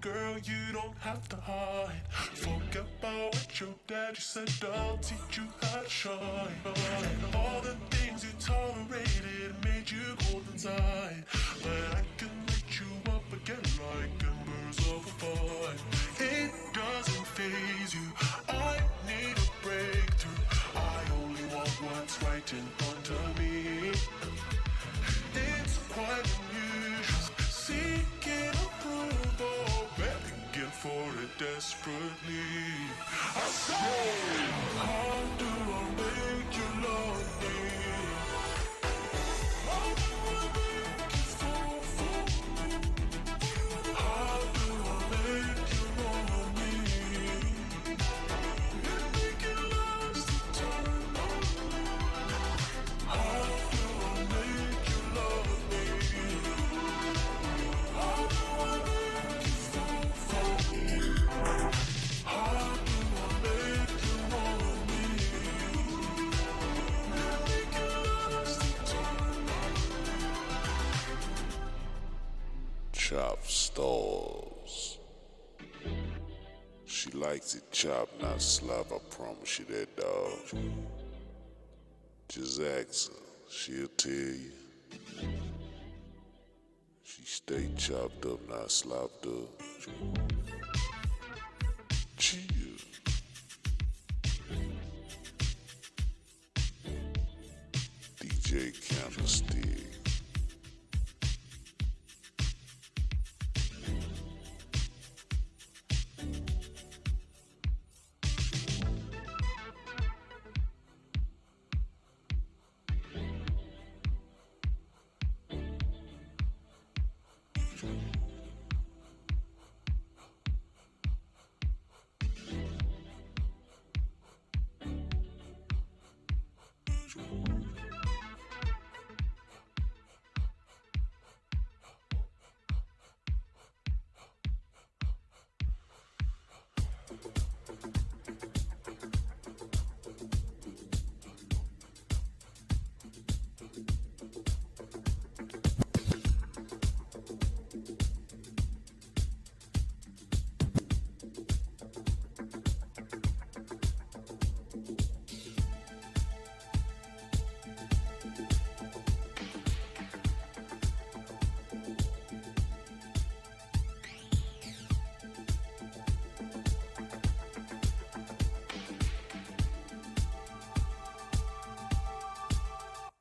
girl, you don't have to hide. Forget about what your daddy said, I'll teach you how to shine. All the things you tolerated made you cold inside, but I can lift you up again like embers of a fire. It doesn't faze you, I need a breakthrough. I only want what's right in front of me. It's quite unusual, seeking approval, begging for it desperately. I say, how do I make you love me? How do I make you fall for me? How do I make you want me? And make it last eternal. How do I make you love me? How do I make you fall for me? How do I make you want me? And make it last eternal. Chop stalls. She likes it chop, not slap, I promise you that, dog. Just ask her, she'll tell you. She stay chopped up, not slopped up. Chill. DJ Candlestick.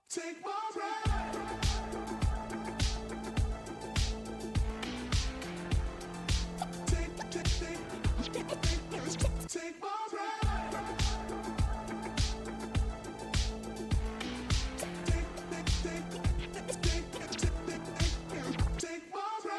Take my breath. Take my breath. Take my breath.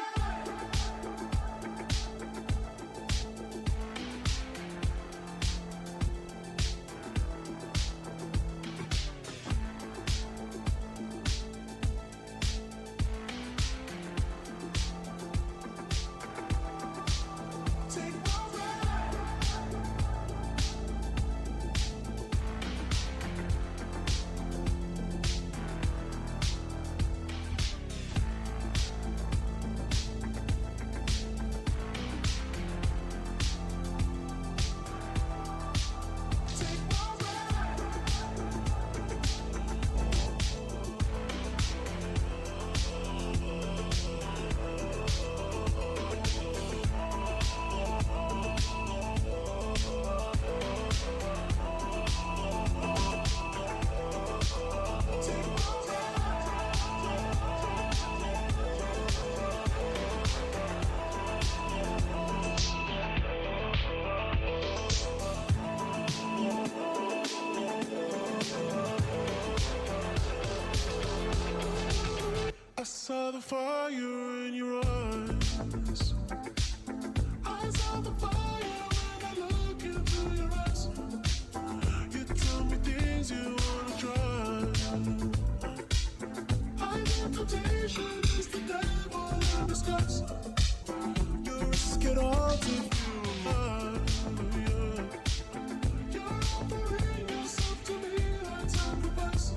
I saw the fire in your eyes. I saw the fire when I look into your eyes. You tell me things you wanna try. Hiding temptation is the devil in disguise. You risk it all to feel alive. You're offering yourself to me like sacrifice.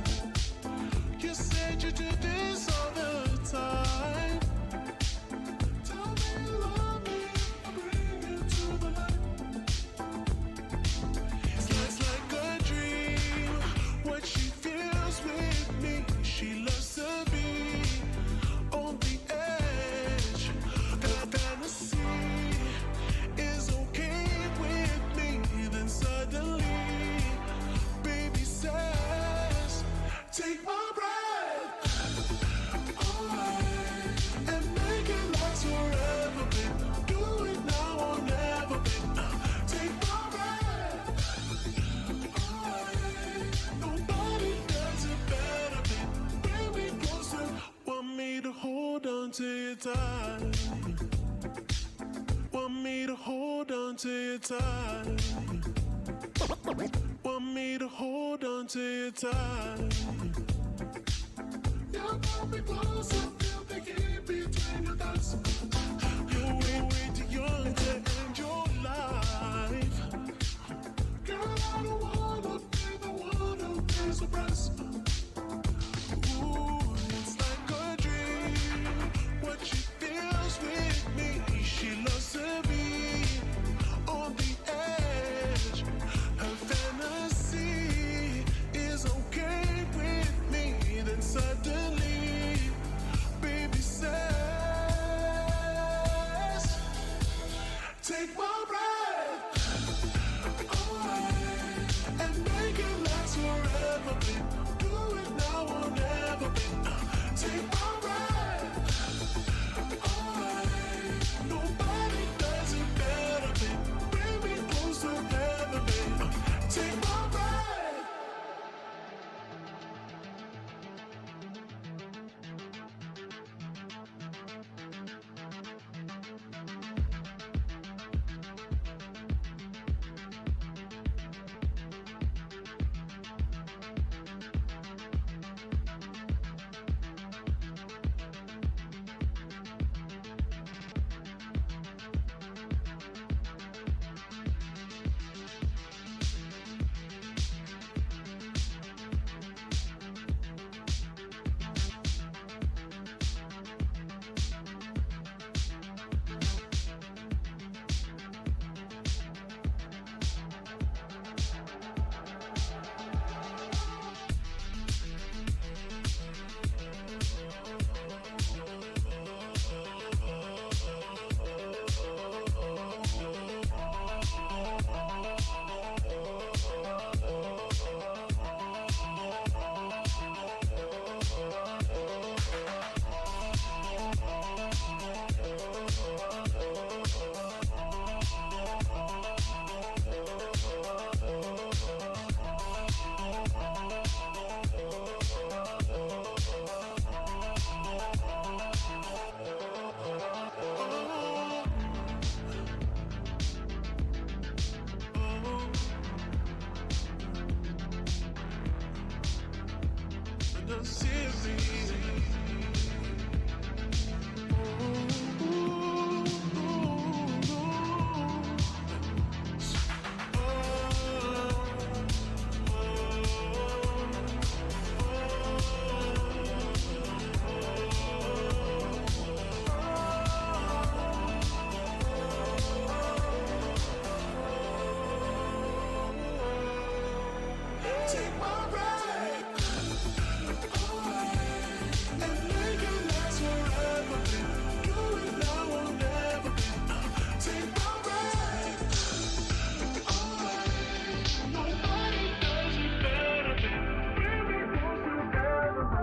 You said you did this all the time. Tell me you love me. tight. Want me to hold on to you tight. Want me to hold on to you tight. You got me close, I feel the heat between your thighs. You're way too young to end your life. Girl, I don't wanna be the one who pays the price. Ooh, it's like a dream. What she feels with me, she loves to be on the edge. Her fantasy is okay with me. Then suddenly, baby says, take my breath away and make it last forever, babe. Do it now or never, babe. Take my breath away. Nobody does it better, babe. Bring me close to heaven, babe. Take my breath. Take my breath away and make it last forever, babe. Do it now or never, babe. Take my breath away. Nobody does it better, babe. Bring me close together.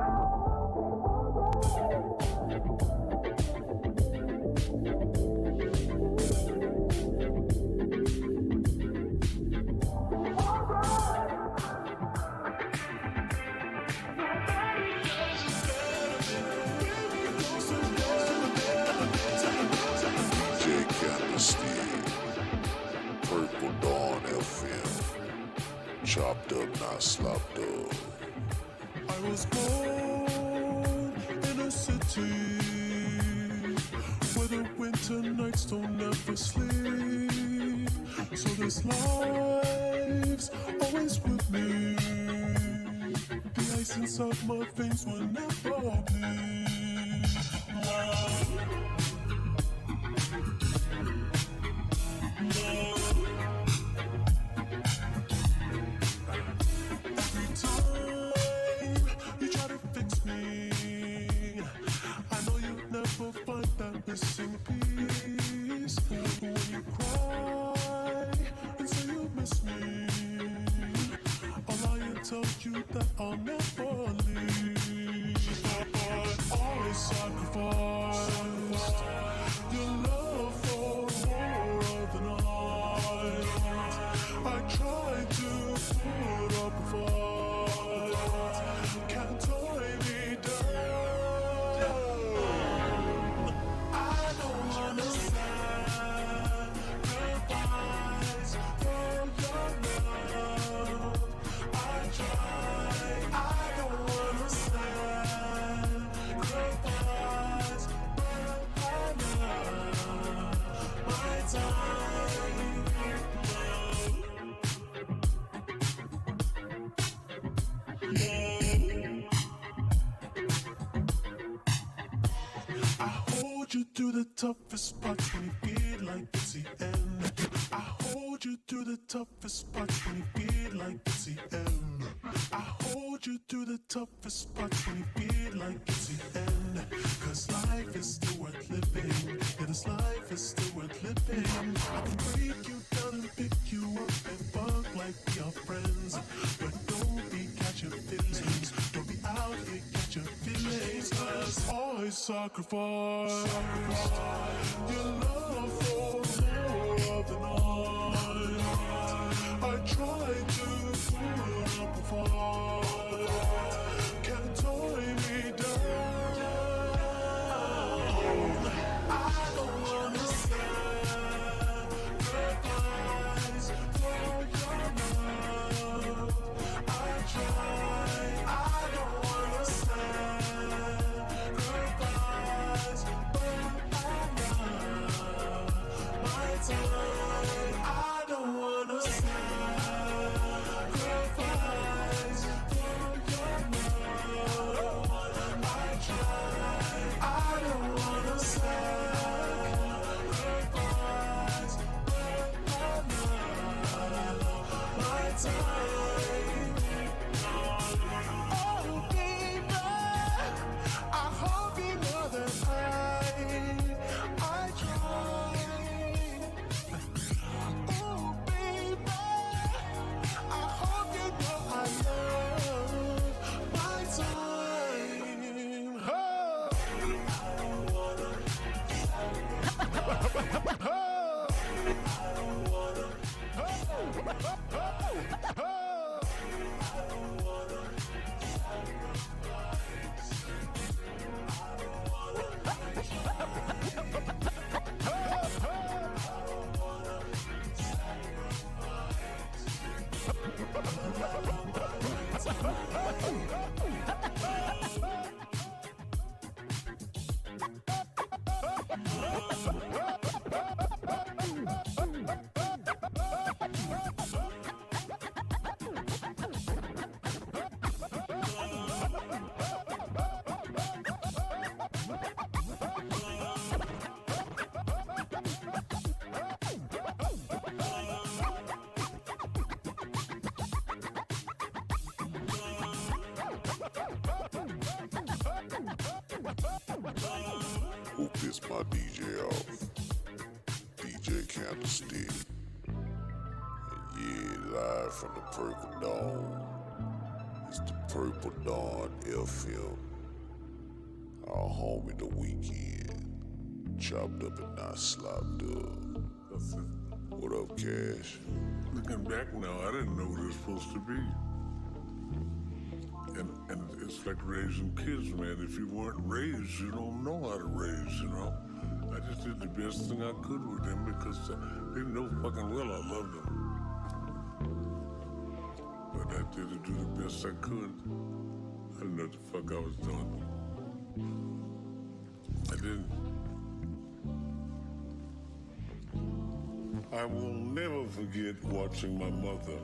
Purple Dawn FM. Chopped up, not slopped up. I was born in a city where the winter nights don't ever sleep. So this life's always with me. The ice inside my veins will never bleed. Love. Every time you try to fix me, I know you never find that missing piece. When you cry and say you miss me, I'll lie and tell you that I'll never leave. But always sacrificed your love for more of the night. I tried to put up a fight. Can't tie me down. toughest parts when you feel like it's the end. I hold you through the toughest parts when you feel like it's the end. I hold you through the toughest parts when you feel like it's the end. Cause life is still worth living. Yeah, this life is still worth living. I can break you down and pick you up and fuck like we are friends. But don't be catching feelings. Don't be out here catching feelings. Cause always sacrifice your love for more than I tried to put up a fight. Can't tie me down. I don't wanna sacrifice for your love. I try. I don't wanna sacrifice, but I love my time. I don't wanna sacrifice for your love. I try. I don't wanna sacrifice, but I love my time. Oh, baby, I hope you know that I tried. Oh, baby, I hope you know I love my time. Oh. Who pissed my DJ off? DJ Candlestick. And yeah, live from the Purple Dawn. It's the Purple Dawn FM. Our homie the weekend. Chopped up and not slopped up. That's it. What up, Cash? Looking back now, I didn't know what it was supposed to be. And it's like raising kids, man. If you weren't raised, you don't know how to raise, you know? I just did the best thing I could with them because they know fucking well I loved them. But I did to do the best I could. I didn't know what the fuck I was doing. I didn't. I will never forget watching my mother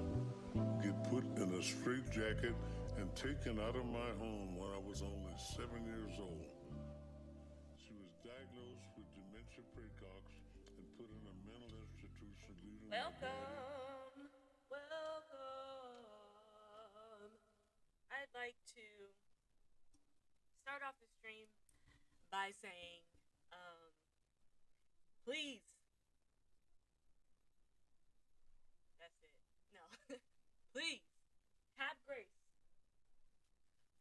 get put in a straitjacket and taken out of my home when I was only 7 years old. She was diagnosed with dementia praecox and put in a mental institution leading Welcome. I'd like to start off the stream by saying, please. That's it. No. Please have grace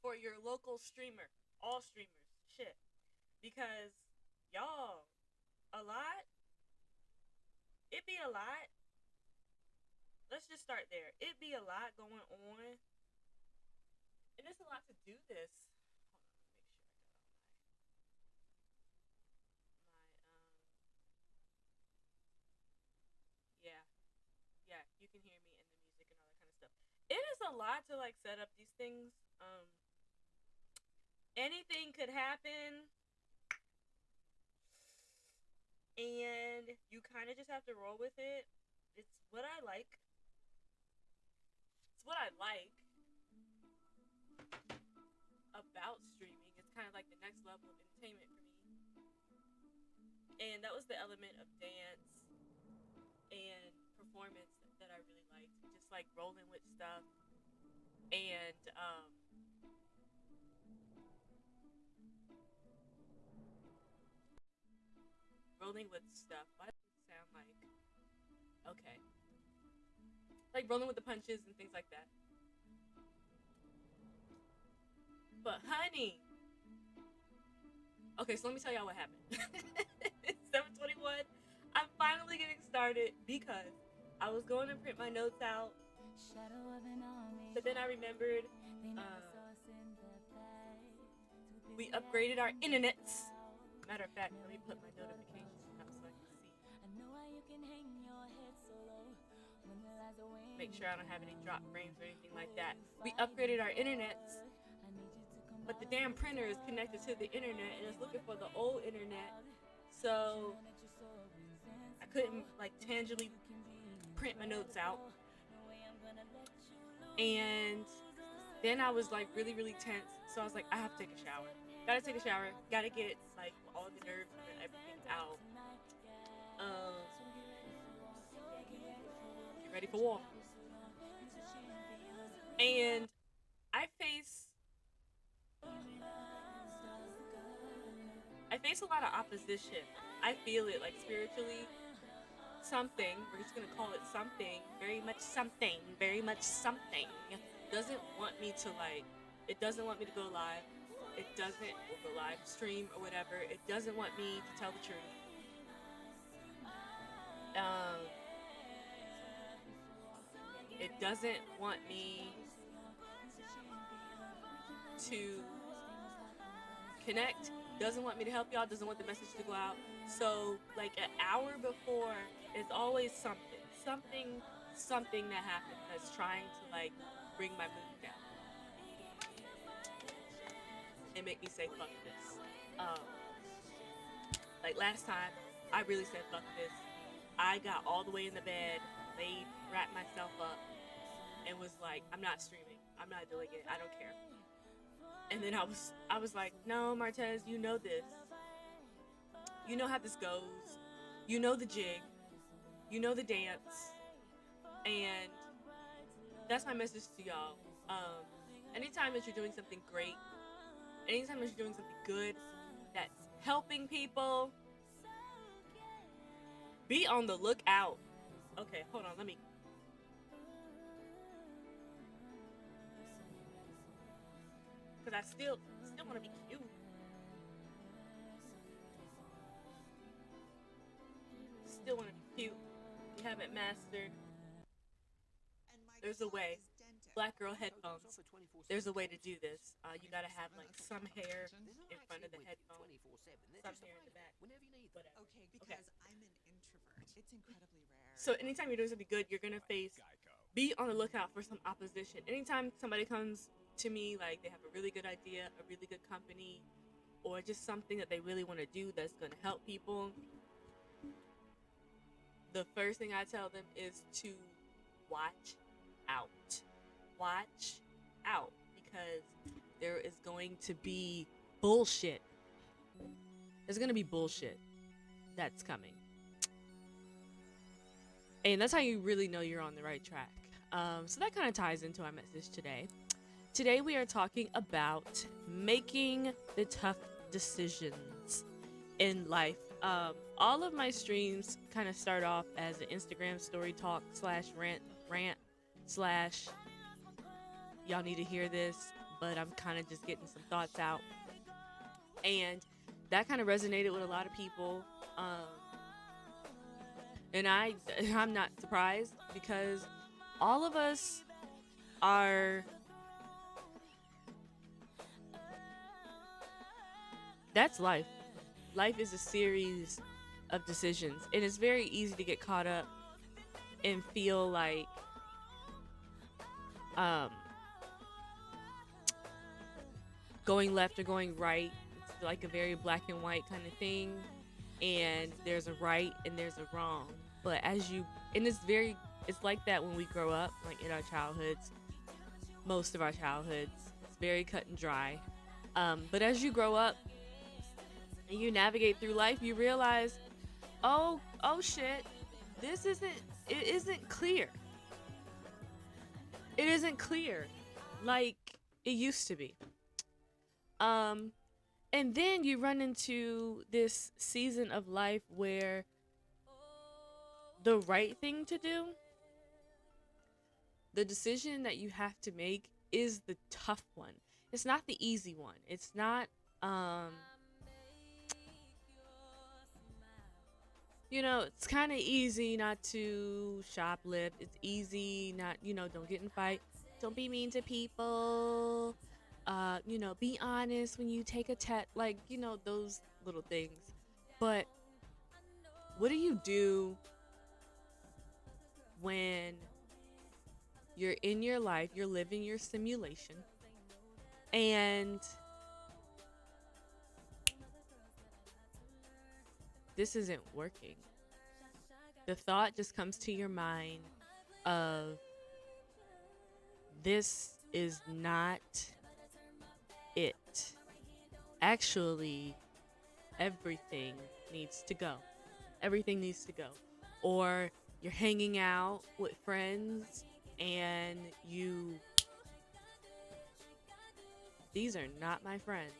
for your local streamer, all streamers, shit. Because y'all, it be a lot. Let's just start there. It be a lot going on. And it's a lot to do this. Hold on, let me make sure I got all my yeah, you can hear me in the music and all that kind of stuff. It is a lot to like set up these things. Anything could happen. And you kind of just have to roll with it. It's what I like. It's what I like about streaming. It's kind of like the next level of entertainment for me. And that was the element of dance and performance that I really liked. Just like rolling with stuff and rolling with stuff. Why does it sound like okay? Like rolling with the punches and things like that. But honey, okay, so let me tell y'all what happened. It's 7:21. I'm finally getting started because I was going to print my notes out, but then I remembered we upgraded our internets. Matter of fact, let me put my notifications up so I can see. Make sure I don't have any drop frames or anything like that. We upgraded our internets, but the damn printer is connected to the internet and it's looking for the old internet. So I couldn't like tangibly print my notes out. And then I was like really, really tense. So I was like, I have to take a shower. Gotta take a shower. Gotta get like all the nerves and everything out. Get ready for war. And I face a lot of opposition. I feel it like spiritually. Something, we're just gonna call it something, very much something, doesn't want me to like, it doesn't want me to go live. It doesn't, or go live stream or whatever. It doesn't want me to tell the truth. It doesn't want me to connect, doesn't want me to help y'all, doesn't want the message to go out. So like an hour before, it's always something that happens that's trying to like bring my mood down and make me say fuck this. Like last time, I really said fuck this. I got all the way in the bed, laid, wrapped myself up, and was like, I'm not streaming. I'm not doing it. I don't care. And then I was like, no, Martez, you know this. You know how this goes. You know the jig. You know the dance. And that's my message to y'all. Anytime that you're doing something great, anytime that you're doing something good that's helping people, be on the lookout. Okay, hold on, let me. Because I still want to be cute. Still want to be cute. We haven't mastered. There's a way. Black girl headphones. There's a way to do this. You gotta have like some hair in front of the headphones, some hair in the back. Whatever. Okay, because I'm an introvert. It's incredibly rare. So anytime you're doing something good, you're gonna face. Be on the lookout for some opposition. Anytime somebody comes to me like they have a really good idea, a really good company, or just something that they really want to do that's gonna help people, the first thing I tell them is to watch out. Watch out, because there is going to be bullshit. There's going to be bullshit that's coming. And that's how you really know you're on the right track. So that kind of ties into our message today. Today we are talking about making the tough decisions in life. All of my streams kind of start off as an Instagram story talk / rant / y'all need to hear this, but I'm kind of just getting some thoughts out. And that kind of resonated with a lot of people. And I'm not surprised, because all of us are, that's life. Life is a series of decisions, and it's very easy to get caught up and feel like going left or going right. It's like a very black and white kind of thing, and there's a right and there's a wrong. But it's like that when we grow up, like in our childhoods, most of our childhoods, it's very cut and dry. But as you grow up and you navigate through life, you realize oh shit, it isn't clear. It isn't clear like it used to be. Um, and then you run into this season of life where the right thing to do, the decision that you have to make, is the tough one. It's not the easy one. It's not it's kind of easy not to shoplift. It's easy not, don't get in fight. Don't be mean to people. Be honest when you take a test, like, those little things. But what do you do when you're in your life, you're living your simulation, and this isn't working? The thought just comes to your mind of, this is not it. Actually, everything needs to go. Everything needs to go. Or you're hanging out with friends and these are not my friends.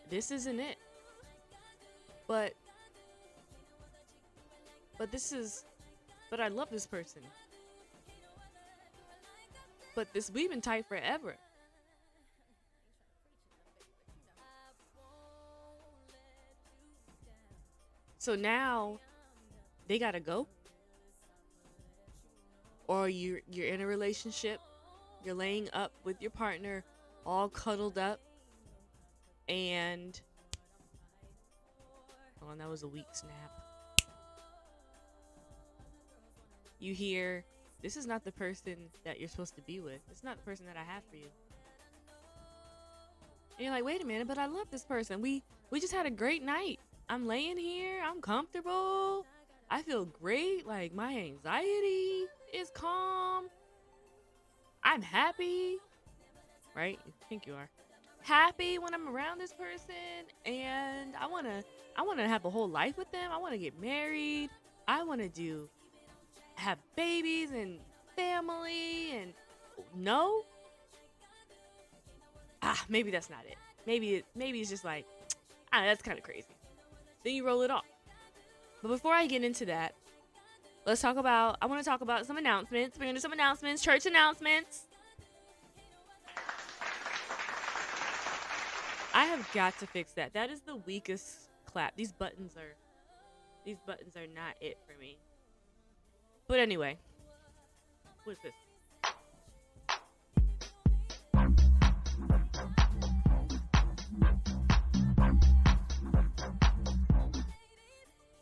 This isn't it. But I love this person. But we've been tight forever. So now they gotta go. Or you're in a relationship, you're laying up with your partner, all cuddled up, and hold on, that was a weak snap. You hear, this is not the person that you're supposed to be with. It's not the person that I have for you. And you're like, wait a minute, but I love this person. We just had a great night. I'm laying here, I'm comfortable, I feel great, like my anxiety is calm, I'm happy, right? You think you are happy when I'm around this person, and I want to have a whole life with them. I want to get married. I want to have babies and family. And no, maybe that's not it. Maybe it's just like, that's kind of crazy. Then you roll it off. But before I get into that, I want to talk about some announcements. We're going to do some announcements, church announcements. I have got to fix that. That is the weakest clap. These buttons are not it for me. But anyway, what is this?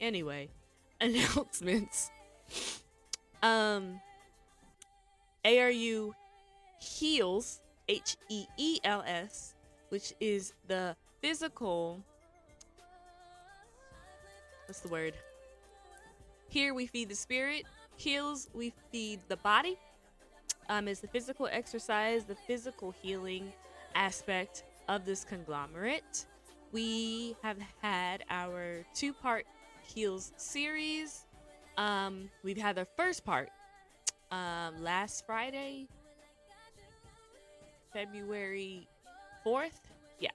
Anyway, announcements. ARUHeals, HEELS, which is the physical, what's the word? Here we feed the spirit, heals we feed the body. It's the physical exercise, the physical healing aspect of this conglomerate. We have had our 2-part Heals series. We've had the first part last Friday, February 4th. Yeah.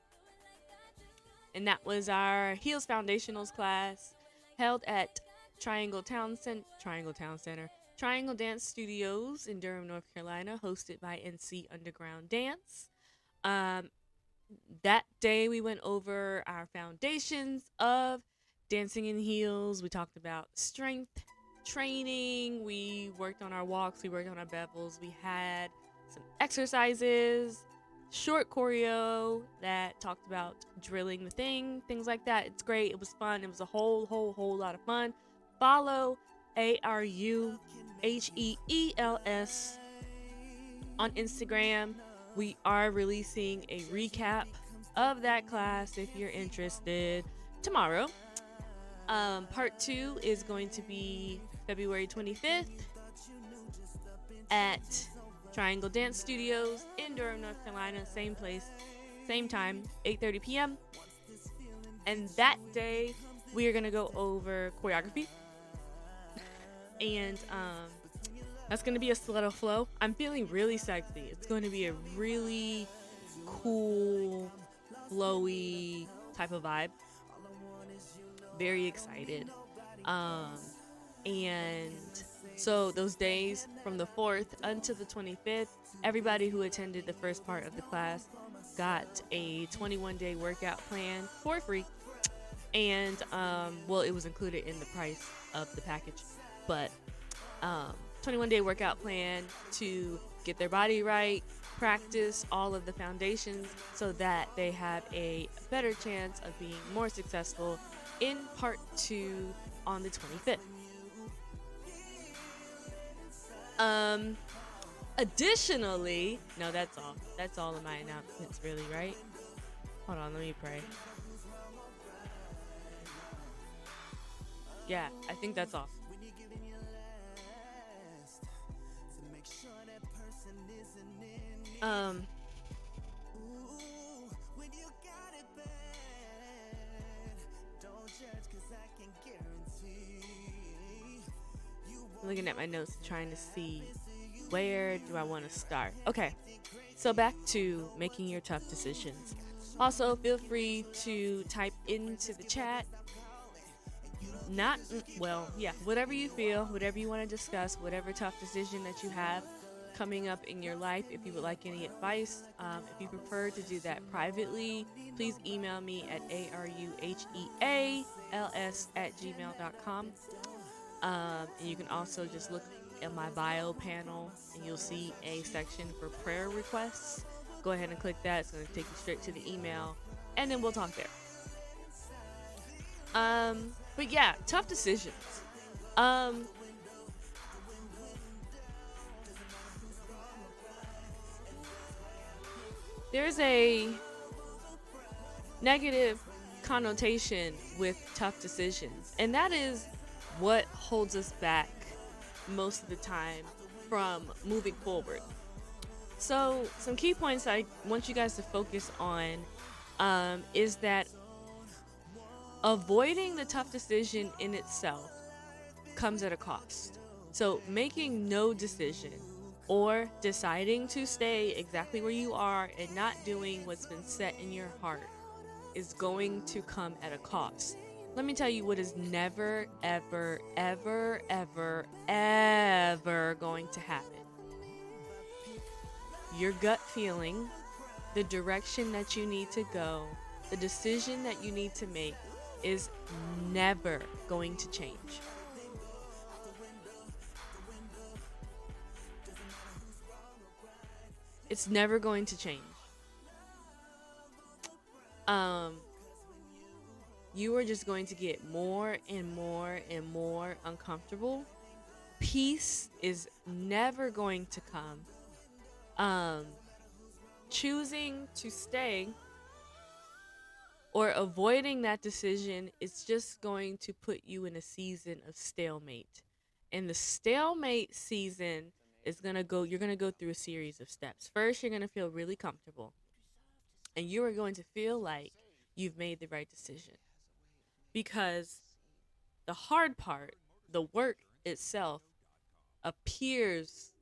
And that was our Heals Foundationals class held at Triangle Dance Studios in Durham, North Carolina, hosted by NC Underground Dance. That day we went over our foundations of dancing in heels. We talked about strength training. We worked on our walks. We worked on our bevels. We had some exercises, short choreo that talked about drilling the things like that. It's great. It was fun. It was a whole lot of fun. Follow ARUHEELS on Instagram. We are releasing a recap of that class if you're interested tomorrow. Part 2 is going to be February 25th at Triangle Dance Studios in Durham, North Carolina. Same place, same time, 8:30 p.m. And that day, we are gonna go over choreography, and that's gonna be a stiletto flow. I'm feeling really sexy. It's going to be a really cool, flowy type of vibe. Very excited. Um, and so those days from the 4th until the 25th, everybody who attended the first part of the class got a 21-day workout plan for free. And well, it was included in the price of the package, but 21-day workout plan to get their body right, practice all of the foundations so that they have a better chance of being more successful in part 2 on the 25th. Additionally, no, that's all. That's all of my announcements, really, right? Hold on, let me pray. Yeah, I think that's all. Looking at my notes, trying to see where do I want to start. Okay, so back to making your tough decisions. Also, feel free to type into the chat. Whatever you feel, whatever you want to discuss, whatever tough decision that you have coming up in your life. If you would like any advice, if you prefer to do that privately, please email me at aruheals@gmail.com. And you can also just look at my bio panel and you'll see a section for prayer requests. Go ahead and click that. It's going to take you straight to the email, and then we'll talk there. But yeah, tough decisions. There's a negative connotation with tough decisions, and that is what holds us back most of the time from moving forward. So some key points I want you guys to focus on is that avoiding the tough decision in itself comes at a cost. So making no decision or deciding to stay exactly where you are and not doing what's been set in your heart is going to come at a cost. Let me tell you what is never, ever, ever, ever, ever going to happen. Your gut feeling, the direction that you need to go, the decision that you need to make is never going to change. It's never going to change. You are just going to get more and more and more uncomfortable. Peace is never going to come. Choosing to stay or avoiding that decision is just going to put you in a season of stalemate. And the stalemate season is you're going to go through a series of steps. First, you're going to feel really comfortable. And you are going to feel like you've made the right decision. Because the hard part, the work itself, appears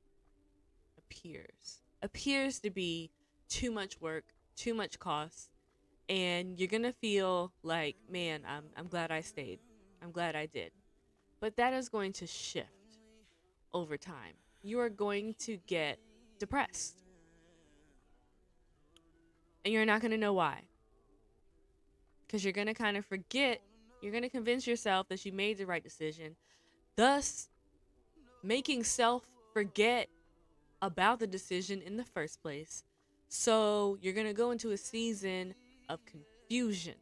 to be too much work, too much cost, and you're gonna feel like, man, I'm glad I stayed. I'm glad I did. But that is going to shift over time. You are going to get depressed. And you're not gonna know why. Because you're gonna kind of forget, you're gonna convince yourself that you made the right decision, thus making self forget about the decision in the first place. So you're going to go into a season of confusion.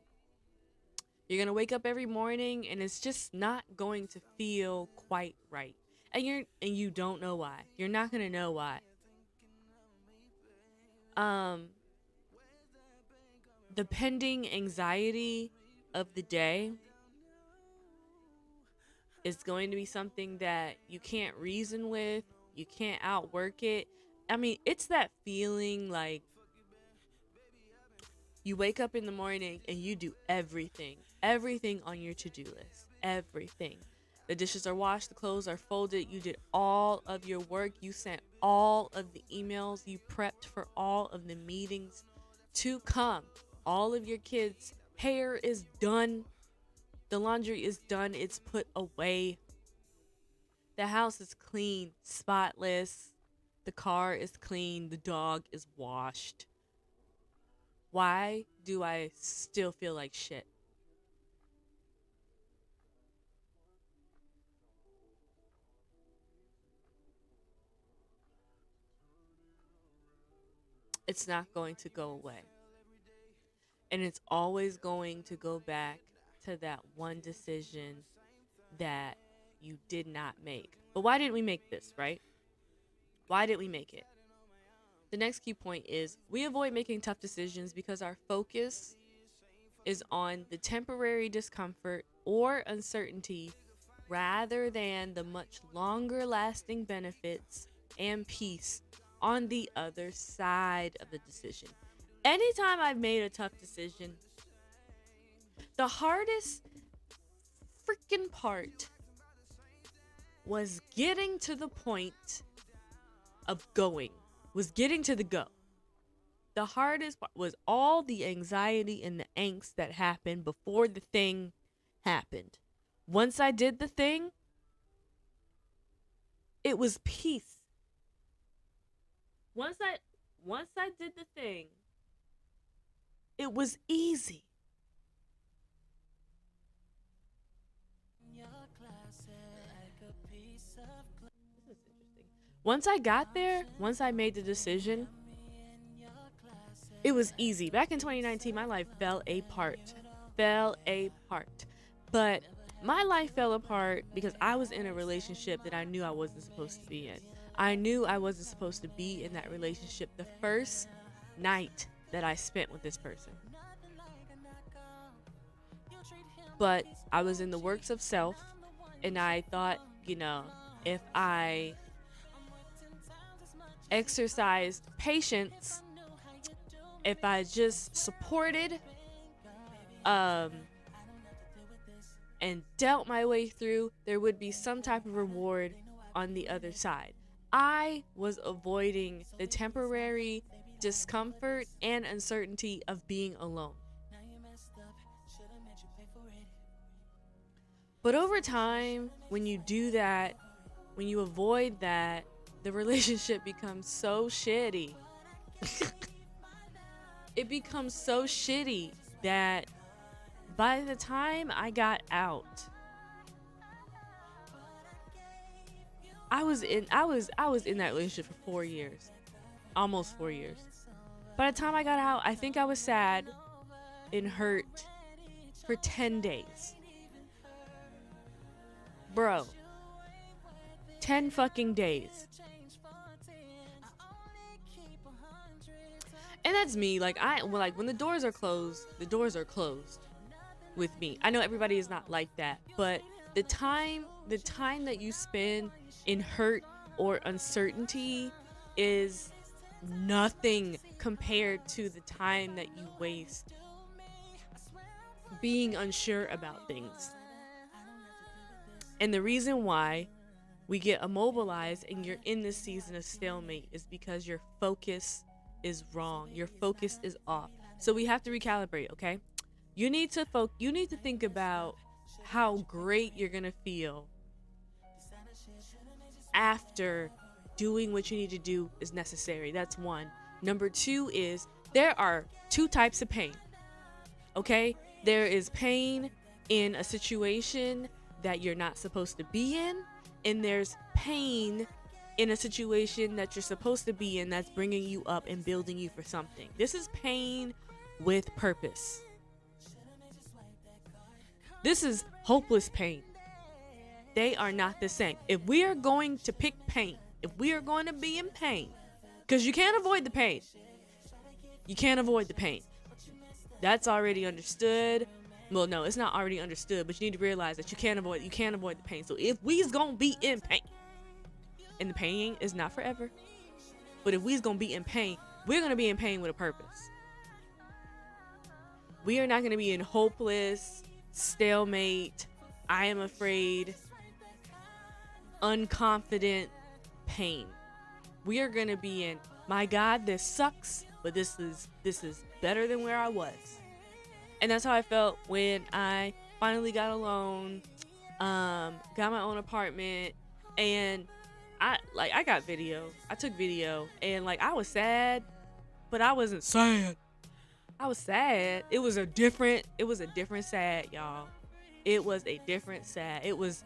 You're going to wake up every morning and it's just not going to feel quite right. And you don't know why. You're not going to know why. The pending anxiety of the day is going to be something that you can't reason with. You can't outwork it. I mean, it's that feeling like You wake up in the morning and you do everything on your to-do list, everything. The dishes are washed, the clothes are folded, you did all of your work, you sent all of the emails, you prepped for all of the meetings to come. All of your kids' hair is done, the laundry is done, it's put away. The house is clean, spotless. The car is clean, the dog is washed. Why do I still feel like shit? It's not going to go away. And it's always going to go back to that one decision that you did not make. But why didn't we make this, right? Why did we make it? The next key point is we avoid making tough decisions because our focus is on the temporary discomfort or uncertainty rather than the much longer lasting benefits and peace on the other side of the decision. Anytime I've made a tough decision, the hardest freaking part was getting to the point of going, was getting to the go. The hardest part was all the anxiety and the angst that happened before the thing happened. Once I did the thing, it was peace. Once I did the thing, it was easy. This is interesting. Once I got there, once I made the decision, it was easy. Back in 2019, my life fell apart. But my life fell apart because I was in a relationship that I knew I wasn't supposed to be in. I knew I wasn't supposed to be in that relationship the first night that I spent with this person. But I was in the works of self, and I thought, if I exercised patience, if I just supported and dealt my way through, there would be some type of reward on the other side. I was avoiding the temporary discomfort and uncertainty of being alone. But over time, when you do that, when you avoid that, the relationship becomes so shitty. It becomes so shitty that by the time I got out, I was in that relationship for 4 years. Almost 4 years. By the time I got out, I think I was sad and hurt for 10 days. Bro. 10 fucking days. And that's me. Like when the doors are closed with me. I know everybody is not like that, but the time that you spend in hurt or uncertainty is nothing compared to the time that you waste being unsure about things. And the reason why we get immobilized and you're in this season of stalemate is because your focus is wrong. Your focus is off. So we have to recalibrate, okay? You need to think about how great you're going to feel after doing what you need to do is necessary. That's one. Number two is there are two types of pain. Okay? There is pain in a situation that you're not supposed to be in, and there's pain in a situation that you're supposed to be in that's bringing you up and building you for something. This is pain with purpose. This is hopeless pain. They are not the same. If we are going to pick pain, if we are going to be in pain, because you can't avoid the pain. You can't avoid the pain. That's already understood. Well, no, it's not already understood, but you need to realize that you can't avoid the pain. So if we's gonna be in pain, and the pain is not forever, but if we's gonna be in pain, we're gonna be in pain with a purpose. We are not going to be in hopeless, stalemate, I am afraid, unconfident pain. We are going to be in, my God, this sucks, but this is better than where I was. And that's how I felt when I finally got a loan, got my own apartment, and I got video. I took video, and like I was sad, but I wasn't sad. I was sad. It was a different sad, y'all. It was a different sad. It was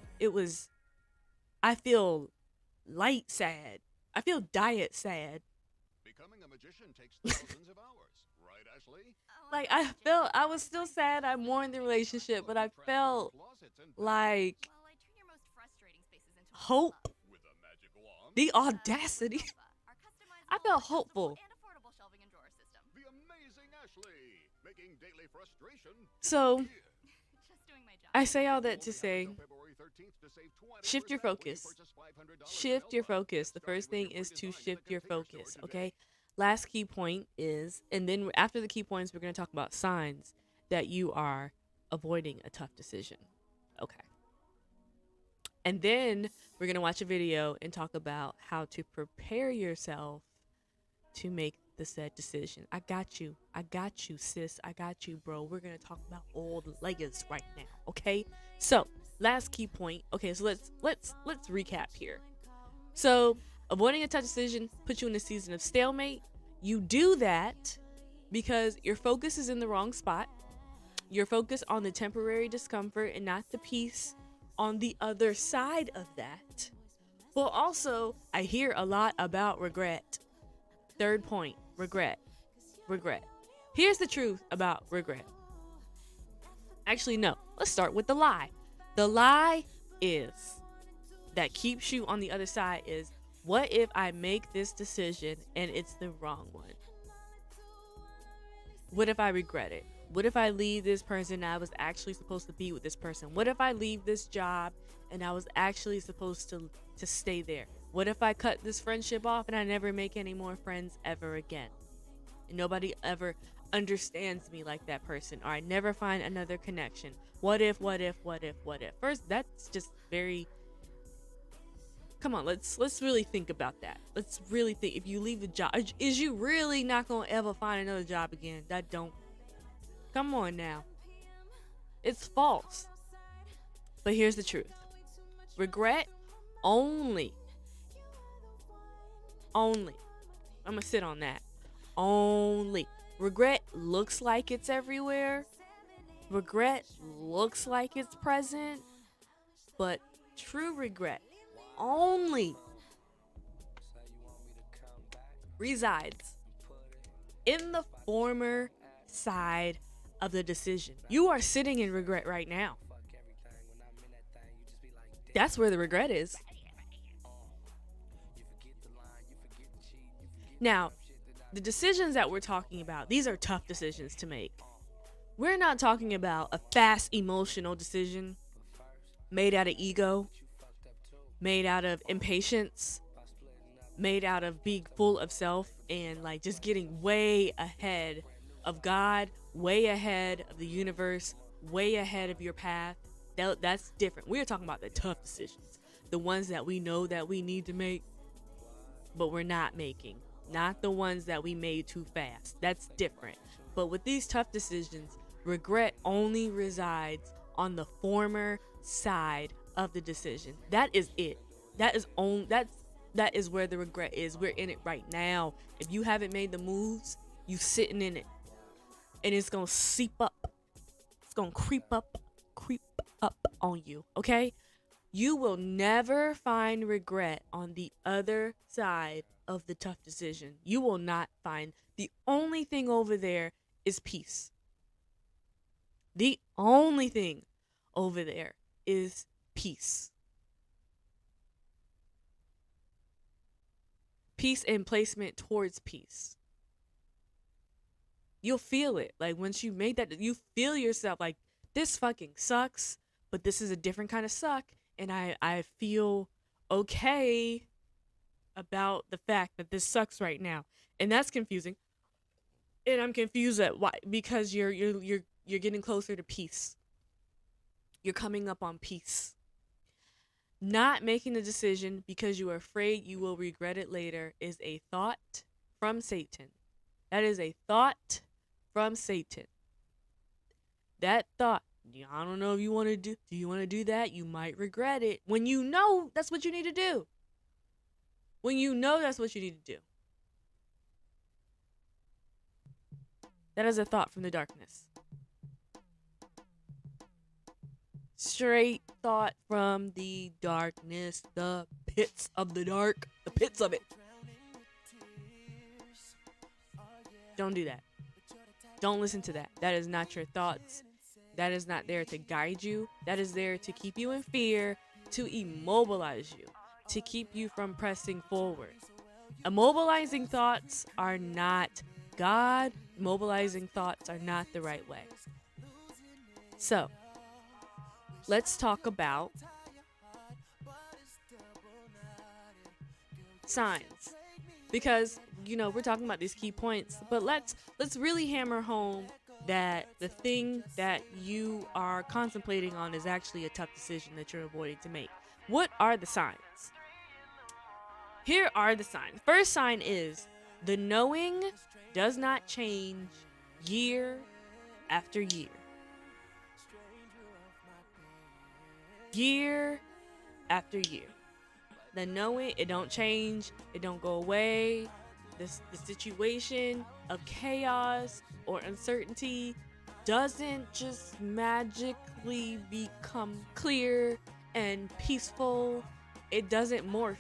I feel light sad. I feel diet sad. Becoming a magician takes thousands of hours, right, Ashley? Like I was still sad. I mourned the relationship, but I felt like hope. With a magic wand, The audacity. I felt hopeful. the amazing Ashley, making daily frustration. So I say all that to say, shift your focus. Shift your focus. The first thing is to shift your focus, okay? Last key point is, and then after the key points, we're going to talk about signs that you are avoiding a tough decision. Okay. And then we're going to watch a video and talk about how to prepare yourself to make the said decision. I got you, sis. I got you, bro. We're going to talk about all the layers right now, okay? So, last key point. Okay, so let's recap here. So, avoiding a tough decision puts you in a season of stalemate. You do that because your focus is in the wrong spot. You're focused on the temporary discomfort and not the peace on the other side of that. But also, I hear a lot about regret. Third point, regret. Here's the truth about regret. Actually, no. Let's start with the lie. The lie is that keeps you on the other side is, what if I make this decision and it's the wrong one? What if I regret it? What if I leave this person and I was actually supposed to be with this person? What if I leave this job and I was actually supposed to stay there? What if I cut this friendship off and I never make any more friends ever again? And nobody ever understands me like that person, or I never find another connection. What if? First, that's just very... Come on, let's really think about that. Let's really think. If you leave the job, is you really not gonna ever find another job again? That don't... Come on now. It's false. But here's the truth. Regret only. I'm gonna sit on that. Only. Regret looks like it's everywhere. Regret looks like it's present. But true regret only resides in the former side of the decision. You are sitting in regret right now. That's where the regret is. Now, the decisions that we're talking about, these are tough decisions to make. We're not talking about a fast emotional decision made out of ego, made out of impatience, made out of being full of self and like just getting way ahead of God, way ahead of the universe, way ahead of your path. That's different. We're talking about the tough decisions, the ones that we know that we need to make, but we're not making. Not the ones that we made too fast. That's different. But with these tough decisions, regret only resides on the former side of the decision. That is it. That is where the regret is. We're in it right now. If you haven't made the moves, you sitting in it. And it's gonna seep up. It's gonna creep up on you. Okay? You will never find regret on the other side of the tough decision. You will not find. The only thing over there is peace. The only thing over there is peace. Peace and placement towards peace. You'll feel it. Like once you make that, you feel yourself like, this fucking sucks, but this is a different kind of suck. And I feel okay about the fact that this sucks right now. And that's confusing. And I'm confused at why, because you're you're getting closer to peace. You're coming up on peace. Not making a decision because you are afraid you will regret it later is a thought from Satan. That is a thought from Satan. That thought, I don't know if you want to do you want to do that? You might regret it. When you know that's what you need to do. When you know that's what you need to do. That is a thought from the darkness. Straight thought from the darkness, the pits of the dark, the pits of it. Don't do that. Don't listen to that. That is not your thoughts. That is not there to guide you. That is there to keep you in fear, to immobilize you, to keep you from pressing forward. Immobilizing thoughts are not God. Immobilizing thoughts are not the right way. So, let's talk about signs. Because, we're talking about these key points, but let's really hammer home that the thing that you are contemplating on is actually a tough decision that you're avoiding to make. What are the signs? Here are the signs. First sign is the knowing does not change year after year. Year after year. The knowing, it don't change, it don't go away. The situation of chaos or uncertainty doesn't just magically become clear and peaceful. It doesn't morph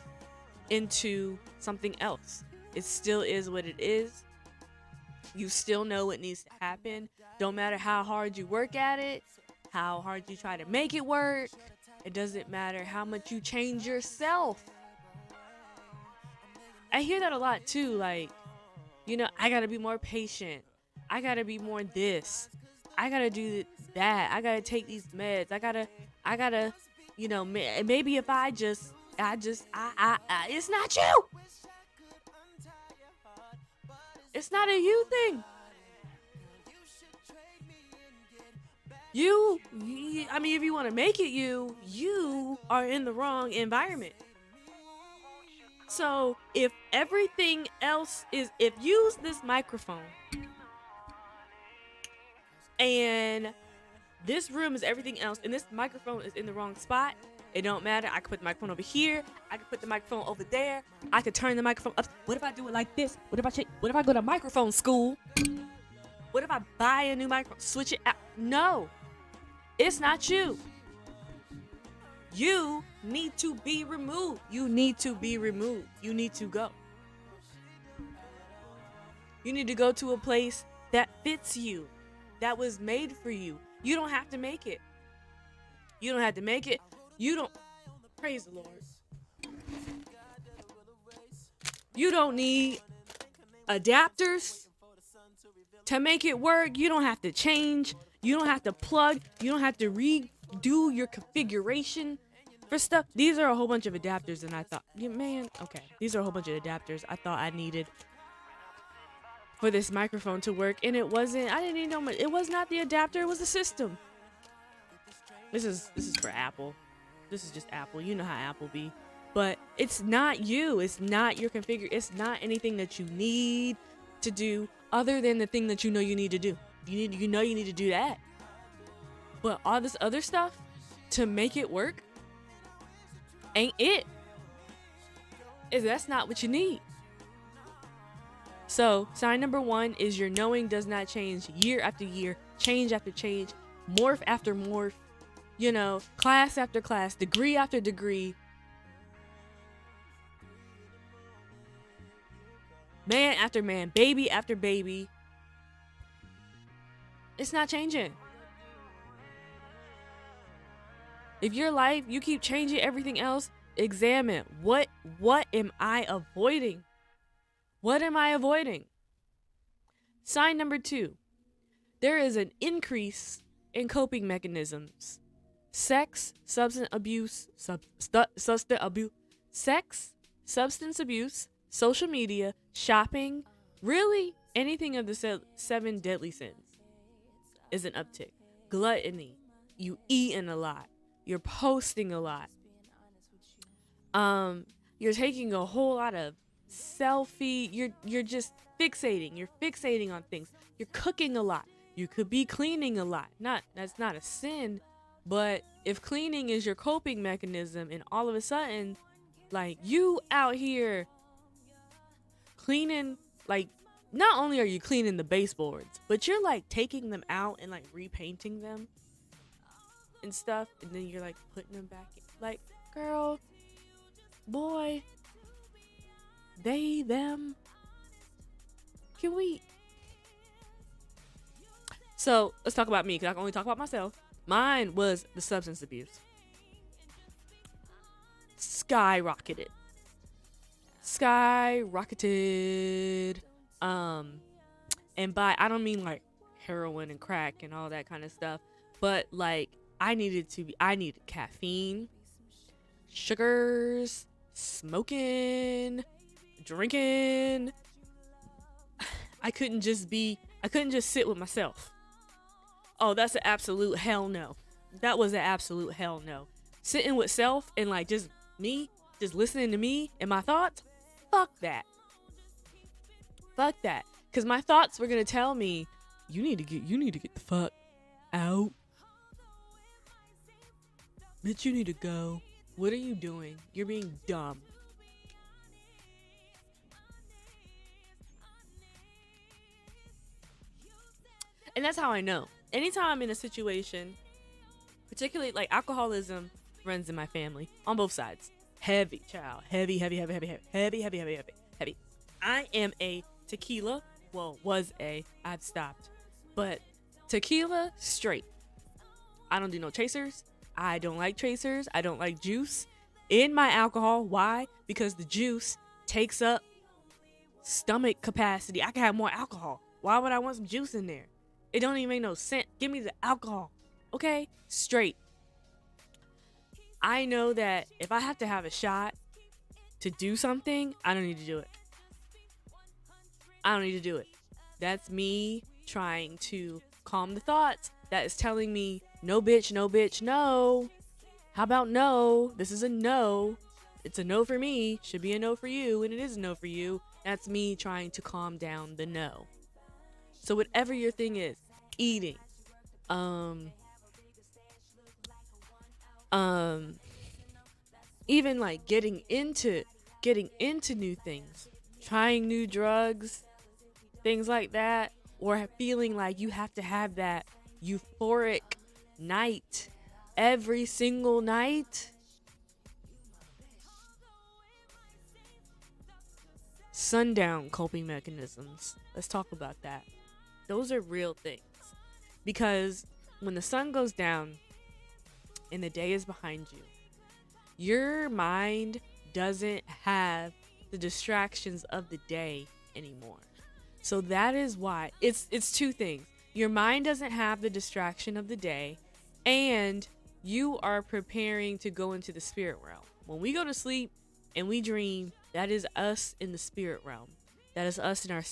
into something else. It still is what it is. You still know what needs to happen. Don't matter how hard you work at it, how hard you try to make it work. It doesn't matter how much you change yourself. I hear that a lot too, like, I gotta be more patient. I gotta be more this. I gotta do that. I gotta take these meds. I gotta, maybe if it's not you. It's not a you thing. If you want to make it you are in the wrong environment. So if everything else if use this microphone and this room is everything else and this microphone is in the wrong spot, it don't matter. I could put the microphone over here. I could put the microphone over there. I could turn the microphone up. What if I do it like this? What if I go to microphone school? What if I buy a new microphone? Switch it out? No. It's not you. You need to be removed. You need to be removed. You need to go. You need to go to a place that fits you, that was made for you. You don't have to make it. You don't have to make it. You don't. Praise the Lord. You don't need adapters to make it work. You don't have to change. You don't have to plug. You don't have to redo your configuration for stuff. These are a whole bunch of adapters, and I thought, these are a whole bunch of adapters I thought I needed for this microphone to work, and it wasn't. I didn't even know. It was not the adapter. It was the system. This is for Apple. This is just Apple. You know how Apple be. But it's not you. It's not your configure. It's not anything that you need to do other than the thing that you know you need to do. You need to do that. But all this other stuff to make it work ain't it. That's not what you need. So sign number 1 is your knowing does not change year after year, change after change, morph after morph, class after class, degree after degree. Man after man, baby after baby. It's not changing. If your life, you keep changing everything else, examine what am I avoiding? What am I avoiding? Sign number 2. There is an increase in coping mechanisms. Sex, substance abuse, substance abuse, social media, shopping, really anything of the 7 deadly sins. is an uptick. Gluttony, you eating a lot. You're posting a lot. You're taking a whole lot of selfie. You're just fixating. You're fixating on things. You're cooking a lot. You could be cleaning a lot. That's not a sin, but if cleaning is your coping mechanism and all of a sudden, like, you out here cleaning, like, not only are you cleaning the baseboards, but you're like taking them out and like repainting them and stuff, and then you're like putting them back in. Like, girl, boy, they, them, can we? So let's talk about me, because I can only talk about myself. Mine was the substance abuse. Skyrocketed. And by, I don't mean like heroin and crack and all that kind of stuff, but like I needed caffeine, sugars, smoking, drinking. I couldn't just sit with myself. Oh, that's an absolute hell no. That was an absolute hell no. Sitting with self and like just me, just listening to me and my thoughts. Fuck that. Fuck that. Cause my thoughts were gonna tell me, you need to get the fuck out. Bitch, you need to go. What are you doing? You're being dumb. And that's how I know. Anytime I'm in a situation, particularly like alcoholism runs in my family on both sides. Heavy, child. Heavy. I am a tequila. Well, I've stopped. But tequila straight. I don't do no chasers. I don't like chasers. I don't like juice in my alcohol. Why? Because the juice takes up stomach capacity. I can have more alcohol. Why would I want some juice in there? It don't even make no sense. Give me the alcohol. Okay? Straight. I know that if I have to have a shot to do something, I don't need to do it. I don't need to do it. That's me trying to calm the thoughts that is telling me, no bitch, no bitch, no. How about no? This is a no. It's a no for me. Should be a no for you, and it is a no for you. That's me trying to calm down the no. So whatever your thing is, eating, even like getting into new things, trying new drugs, things like that, or feeling like you have to have that euphoric night every single night. Sundown coping mechanisms. Let's talk about that. Those are real things. Because when the sun goes down and the day is behind you, your mind doesn't have the distractions of the day anymore. So that is why it's two things. Your mind doesn't have the distraction of the day, and you are preparing to go into the spirit realm. When we go to sleep and we dream, that is us in the spirit realm. That is us in our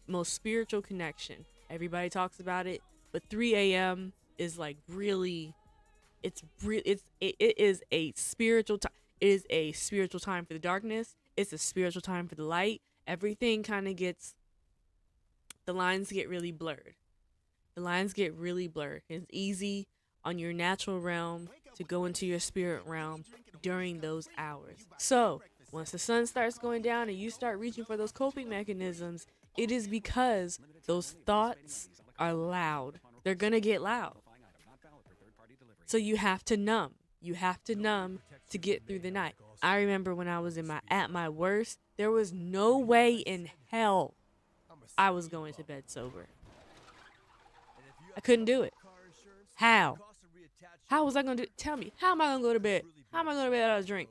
most spiritual connection. Everybody talks about it, but 3 a.m. is like really, it is a spiritual time. It is a spiritual time for the darkness. It's a spiritual time for the light. Everything kind of the lines get really blurred. It's easy on your natural realm to go into your spirit realm during those hours. So once the sun starts going down and you start reaching for those coping mechanisms, it is because those thoughts are loud. They're going to get loud. So you have to numb. You have to numb to get through the night. I remember when I was at my worst, there was no way in hell I was going to bed sober. I couldn't do it. How? How was I going to tell me? How am I going to go to bed? How am I going to go to bed without a drink?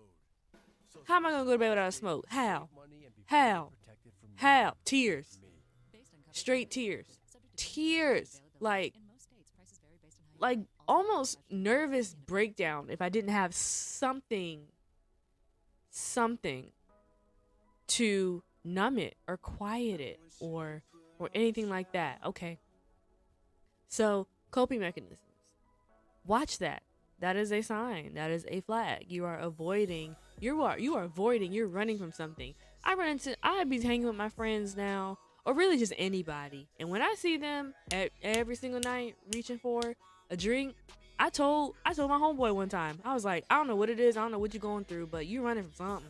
How am I going to go to bed without a smoke? How? Tears. Straight tears. Like almost nervous breakdown if I didn't have something to numb it or quiet it or anything like that. Okay. So Coping mechanisms. Watch that. That is a sign. That is a flag. You are avoiding. You are avoiding. You're running from something. I be hanging with my friends now, or really just anybody. And when I see them every single night reaching for a drink, I told my homeboy one time. I was like, I don't know what it is. I don't know what you're going through, but you're running from something.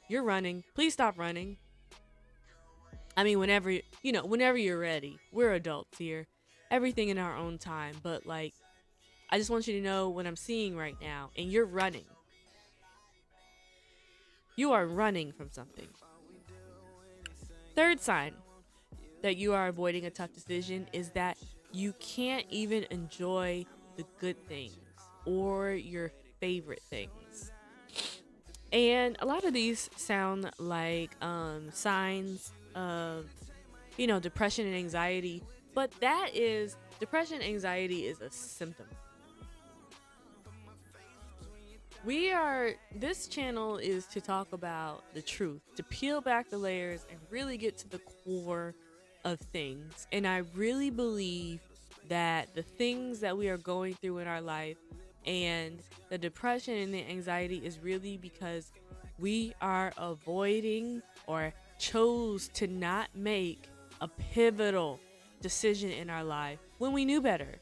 You're running. Please stop running. I mean, whenever you're ready. We're adults here. Everything in our own time. But like, I just want you to know what I'm seeing right now. And you're running. You are running from something. Third sign that you are avoiding a tough decision is that you can't even enjoy the good things or your favorite things. And a lot of these sound like signs of, depression and anxiety. But depression and anxiety is a symptom. This channel is to talk about the truth, to peel back the layers and really get to the core of things. And I really believe that the things that we are going through in our life and the depression and the anxiety is really because we are avoiding or chose to not make a pivotal decision in our life when we knew better.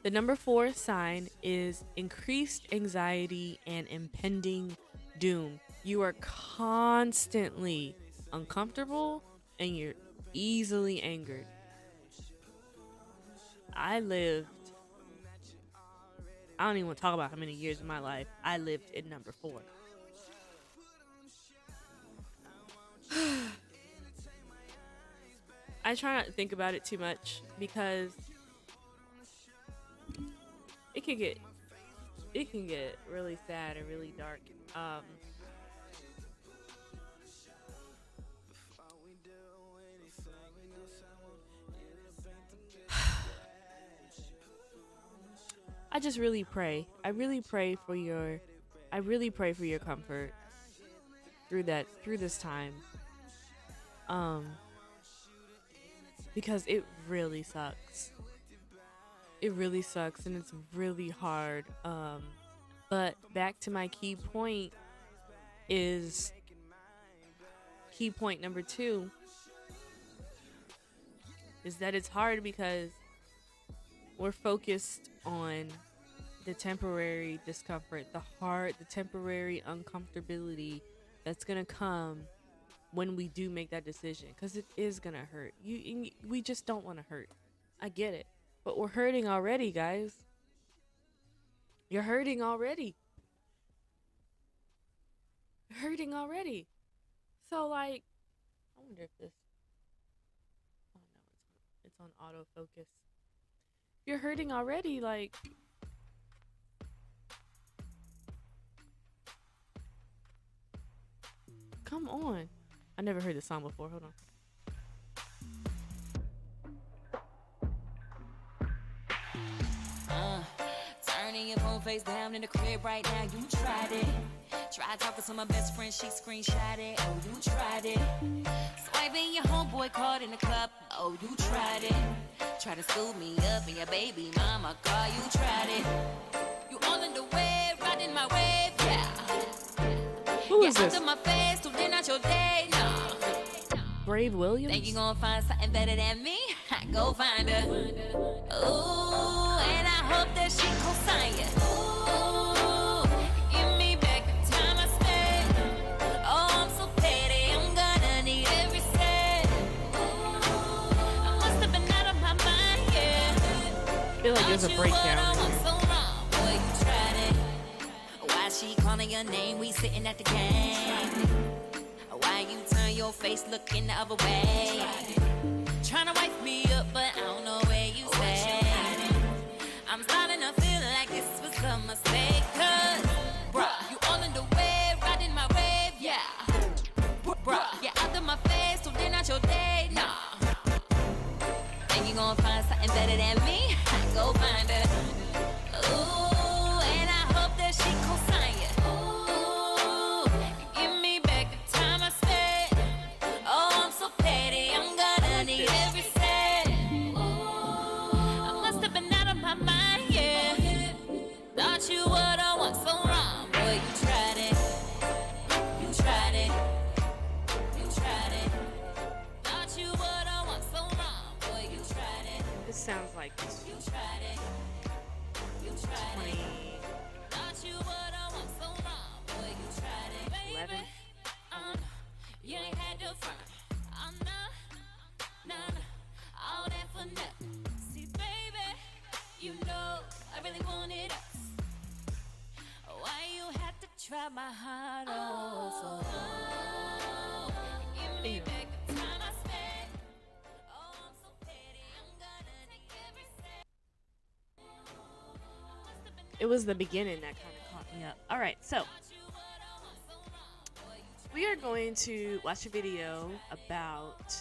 The number 4 sign is increased anxiety and impending doom. You are constantly uncomfortable and you're easily angered. I don't even want to talk about how many years of my life I lived in number 4. I try not to think about it too much because it can get really sad and really dark. I just really pray. I really pray for your comfort through this time. Because it really sucks. It really sucks and it's really hard. But back to my key point number 2 is that it's hard because we're focused on the temporary discomfort, the temporary uncomfortability that's gonna come when we do make that decision, because it is gonna hurt. We just don't want to hurt. I get it. But we're hurting already, guys. You're hurting already. So, like, I wonder if this... Oh, no, it's on autofocus. You're hurting already, like... Come on. I never heard this song before. Hold on. Turning your phone face down in the crib right now, you tried it. Tried talking to my best friend, she screenshot it. Oh, you tried it. Swiping your homeboy card in the club. Oh, you tried it. Try to scoop me up in your baby mama car. You tried it. You all in the wave, riding my wave, yeah. Who is this? Under my face, today not your day, no. Brave Williams? Think you gonna find something better than me? Go find her. Ooh, and I hope that she co-sign you. Ooh, give me back the time I spent. Oh, I'm so petty, I'm gonna need every cent. Ooh, I must have been out of my mind, yeah. I feel like there's a breakdown. So wrong, boy, you tried it. Why she calling your name? We sitting at the game. Why you turn your face, look in the other way? Trying to wipe me up, but I don't know where you stand. I'm starting to feel like this was a mistake. Cause, bruh, you all in the wave, riding my wave, yeah. Bruh, you're out of my face, so they're not your day, nah. Think you gonna find something better than me? Go find her. Ooh, and I hope that she co-sign you. Ooh, give me back the time I spent. Oh, I'm so petty. sounds like it's You tried it. You tried 20. it. Thought you would have went so long. Boy, you tried it. Baby, 11. you ain't had to front. I'm not, all that for nothing. See, baby, you know I really wanted us. Why you had to try my heart out so give me Ew. back the time I spent. Oh, I'm so petty. I'm gonna take every second. Must've been It was the beginning that kind of caught me up. All right, so you would have went so long. Boy, you we are going to watch a video about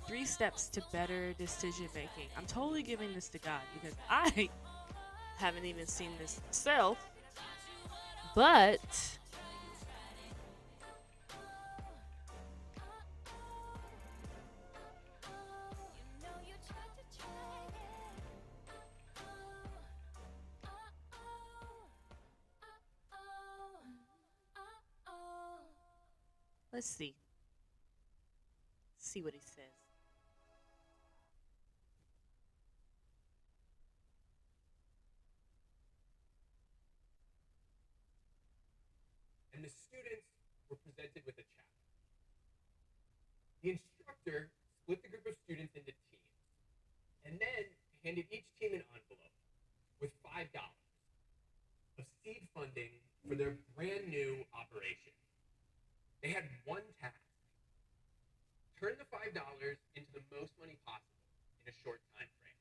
3 steps to better decision making. I'm totally giving this to God because I haven't even seen this myself, but know you tried to try it. let's see what he says. And the students were presented with a challenge. The instructor split the group of students into teams and then handed each team an envelope with $5 of seed funding for their brand new operation. They had one task: turn the $5 into the most money possible in a short time frame.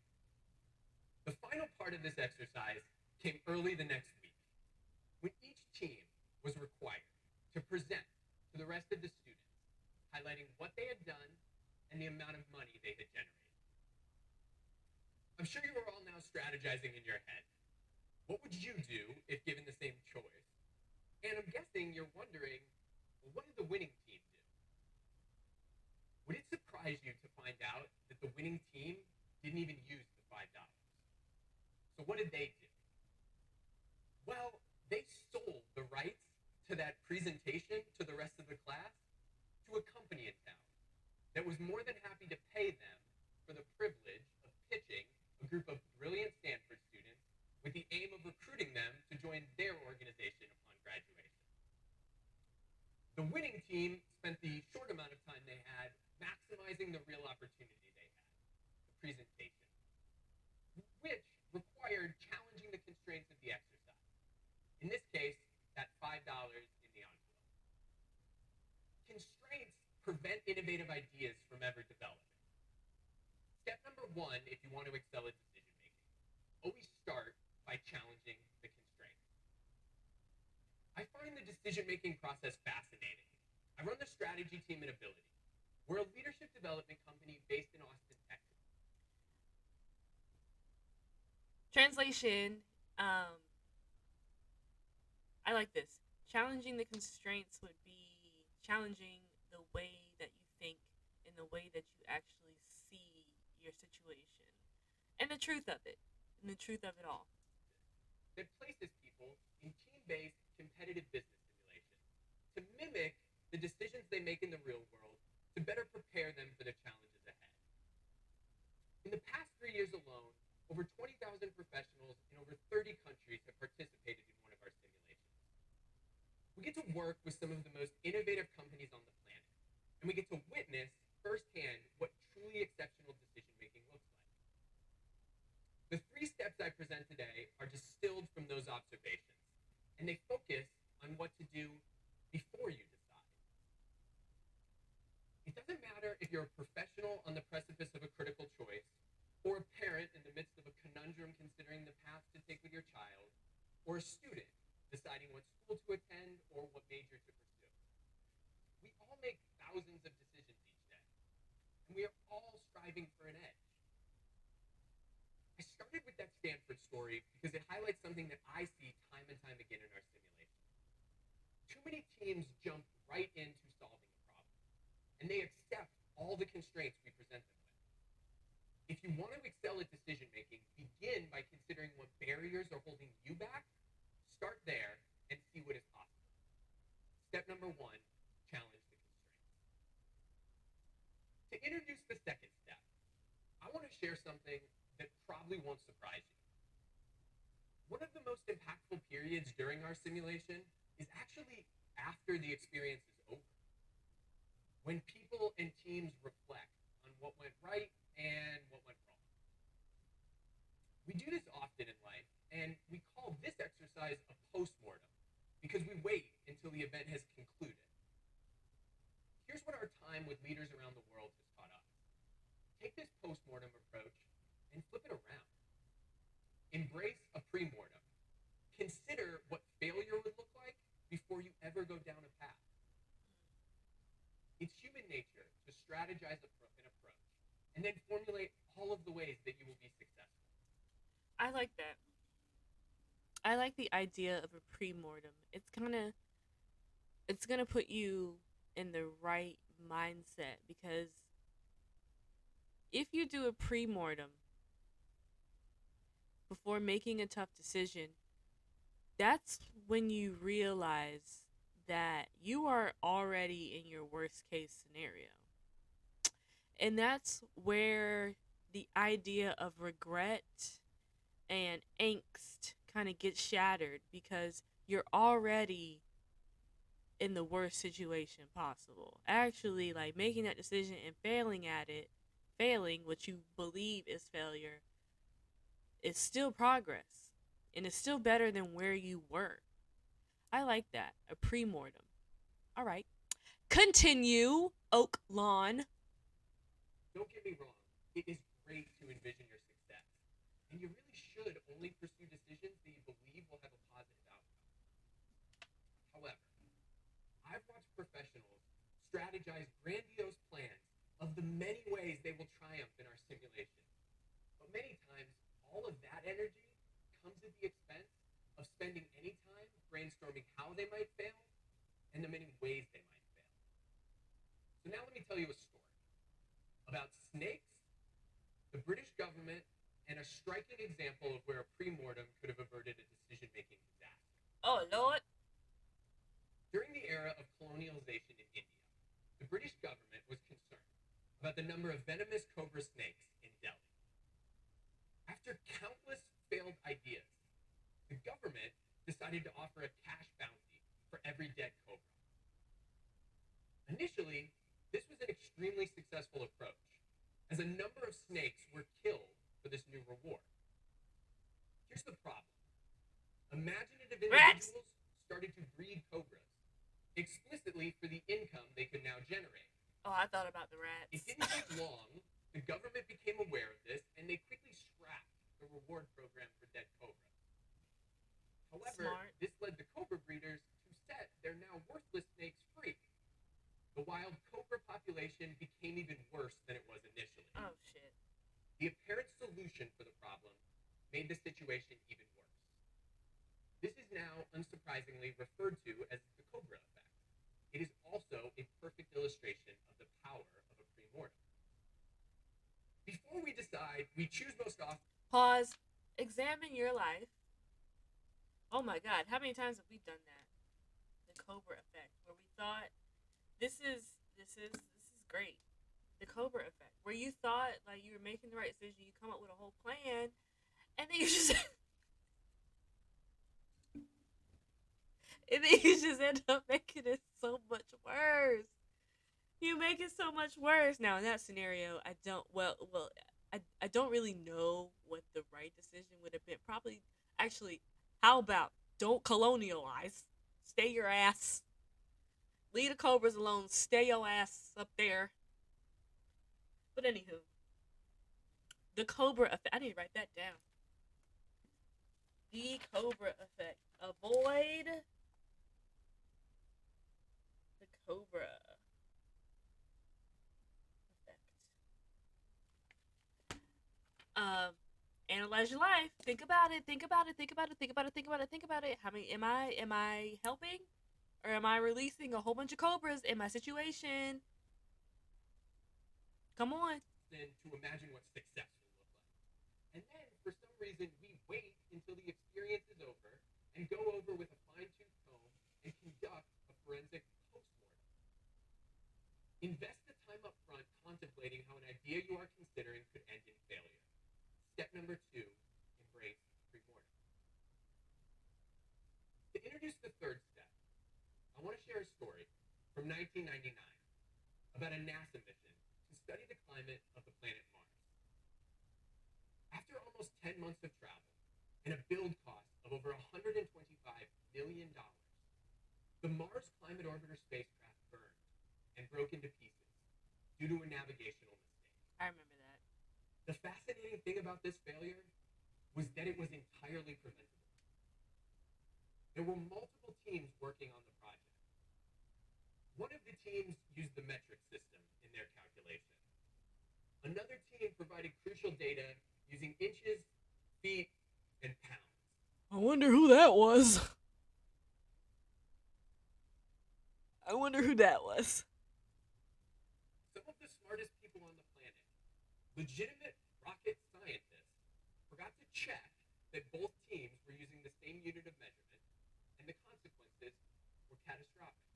The final part of this exercise came early the next week, when each team was required to present to the rest of the students, highlighting what they had done and the amount of money they had generated. I'm sure you are all now strategizing in your head. What would you do if given the same choice? And I'm guessing you're wondering, well, what did the winning team do? Would it surprise you to find out that the winning team didn't even use the $5? So what did they do? Well, they sold the rights to that presentation to the rest of the class to a company in town that was more than happy to pay them for the privilege of pitching a group of brilliant Stanford students with the aim of recruiting them to join their organization upon graduation. The winning team spent the short amount of time they had maximizing the real opportunity they had, the presentation, which required challenging the constraints of the exercise. In this case, that $5 in the envelope. Constraints prevent innovative ideas from ever developing. Step number 1, if you want to excel at decision making, always start by challenging the constraints. I find the decision making process fascinating. I run the strategy team at Ability. We're a leadership development company based in Austin, Texas. Translation, I like this. Challenging the constraints would be challenging the way that you think and the way that you actually see your situation and the truth of it and the truth of it all. That places people in team-based competitive business simulations to mimic the decisions they make in the real world to better prepare them for the challenges ahead. In the past 3 years alone, over 20,000 professionals in over 30 countries have participated in one of our simulations. We get to work with some of the most innovative companies on the planet, and we get to witness firsthand what truly exceptional decision-making looks like. The 3 steps I present today are distilled from those observations, and they focus on what to do before you decide. It doesn't matter if you're a professional on the precipice of a critical choice, or a parent in the midst of a conundrum considering the path to take with your child, or a student deciding what school to attend or what major to pursue. We all make thousands of decisions each day, and we are all striving for an edge. I started with that Stanford story because it highlights something that I see time and time again in our simulations. Too many teams jump right into solving a problem, and they accept all the constraints we present them with. If you want to excel at decision making, begin by considering what barriers are holding you back. Start there and see what is possible. Step number 1, challenge the constraints. To introduce the second step, share something that probably won't surprise you. One of the most impactful periods during our simulation is actually after the experience is over. When people and teams reflect on what went right and what went wrong. We do this often in life, and we call this exercise a postmortem because we wait until the event has concluded. Here's what our time with leaders around the world has taught us. Take this postmortem approach and flip it around. Embrace a premortem. Consider what failure would look like before you ever go down a path. It's human nature to strategize an approach and then formulate all of the ways that you will be successful. I like that. I like the idea of a pre-mortem. It's gonna put you in the right mindset, because if you do a pre-mortem before making a tough decision, that's when you realize that you are already in your worst case scenario. And that's where the idea of regret and angst kind of gets shattered, because you're already in the worst situation possible. Actually, like making that decision and failing at it, failing what you believe is failure, is still progress. And it's still better than where you were. I like that. A pre-mortem. All right. Continue, Oak Lawn. Don't get me wrong, it is great to envision your success. And you really should only pursue decisions that you believe will have a positive outcome. However, I've watched professionals strategize grandiose plans of the many ways they will triumph in our simulation. But many times, all of that energy comes at the expense of spending any time brainstorming how they might fail and the many ways they might fail. So now let me tell you a story about snakes, the British government, and a striking example of where a pre-mortem could have averted a decision-making disaster. Oh, Lord. During the era of colonialization in India, the British government was concerned about the number of venomous cobra snakes in Delhi. After countless failed ideas, the government decided to offer a cash bounty for every dead cobra. Initially, this was an extremely successful approach, as a number of snakes were killed for this new reward. Here's the problem. Imaginative individuals started to breed cobras, explicitly for the income they could now generate. Oh, I thought about the rats. It didn't take long. The government became aware of this, and they quickly scrapped the reward program for dead cobras. However, Smart. this led the cobra breeders to set their now worthless snakes free. The wild cobra population became even worse than it was initially. Oh, shit. The apparent solution for the problem made the situation even worse. This is now unsurprisingly referred to as the cobra effect. It is also a perfect illustration of the power of a pre-mortem. Before we decide, we choose most often. Pause. Examine your life. Oh my God, how many times have we done that? The cobra effect, where we thought this is great. The cobra effect, where you thought like you were making the right decision, you come up with a whole plan, and then you just end up making it so much worse. You make it so much worse. Now in that scenario, I don't really know what the right decision would have been. Probably, actually, how about don't colonialize? Stay your ass. Leave the cobras alone. Stay your ass up there. But anywho, the cobra effect. I need to write that down. The cobra effect. Avoid the cobra effect. Analyze your life. Think about it. Think about it. Think about it. Think about it. Think about it. Think about it. How many am I helping, or am I releasing a whole bunch of cobras in my situation? Come on. Than to imagine what success will look like. And then, for some reason, we wait until the experience is over and go over with a fine-tooth comb and conduct a forensic postmortem. Invest the time up front contemplating how an idea you are considering could end in failure. months of travel and a build cost of over $125 million, the Mars Climate Orbiter spacecraft burned and broke into pieces due to a navigational mistake. I remember that. The fascinating thing about this failure was that it was entirely preventable. There were multiple teams working on the project. One of the teams used the metric system in their calculation. Another team provided crucial data using inches, feet, and pounds. I wonder who that was. I wonder who that was. Some of the smartest people on the planet, legitimate rocket scientists, forgot to check that both teams were using the same unit of measurement, and the consequences were catastrophic.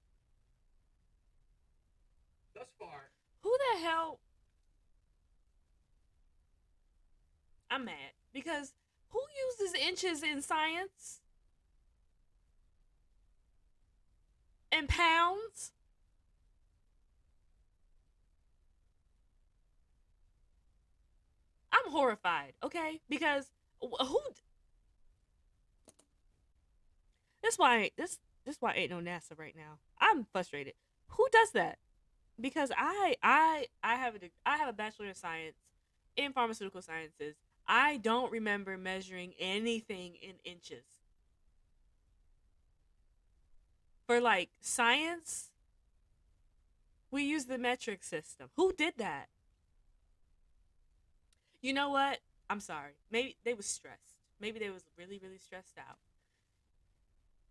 Thus far, Who the hell? I'm mad because who uses inches in science? And pounds? I'm horrified, okay? Because who? This why ain't no NASA right now. I'm frustrated. Who does that? Because I have a bachelor of science in pharmaceutical sciences. I don't remember measuring anything in inches. For like science, we use the metric system. Who did that? You know what? I'm sorry. Maybe they was stressed. Maybe they was really, really stressed out.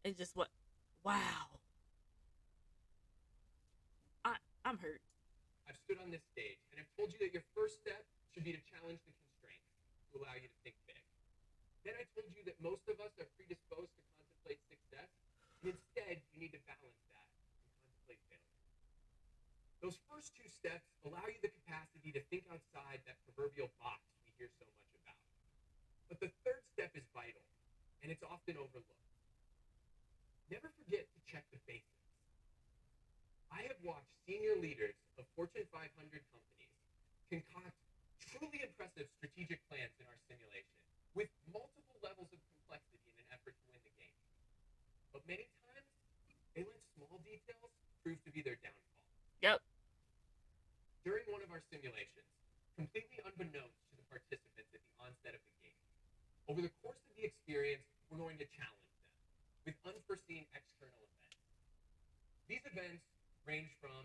And just what? Wow. I'm hurt. I've stood on this stage and I've told you that your first step should be to challenge the constraints to allow you to think big. Then I told you that most of us are predisposed to contemplate success, and instead you need to balance that and contemplate failure. Those first two steps allow you the capacity to think outside that proverbial box we hear so much about. But the third step is vital, and it's often overlooked. Never forget to check the basics. I have watched senior leaders of Fortune 500 companies concoct truly impressive strategic plans in our simulation with multiple levels of complexity in an effort to win the game. But many times, they let small details prove to be their downfall. Yep. During one of our simulations, completely unbeknownst to the participants at the onset of the game, over the course of the experience, we're going to challenge them with unforeseen external events. These events range from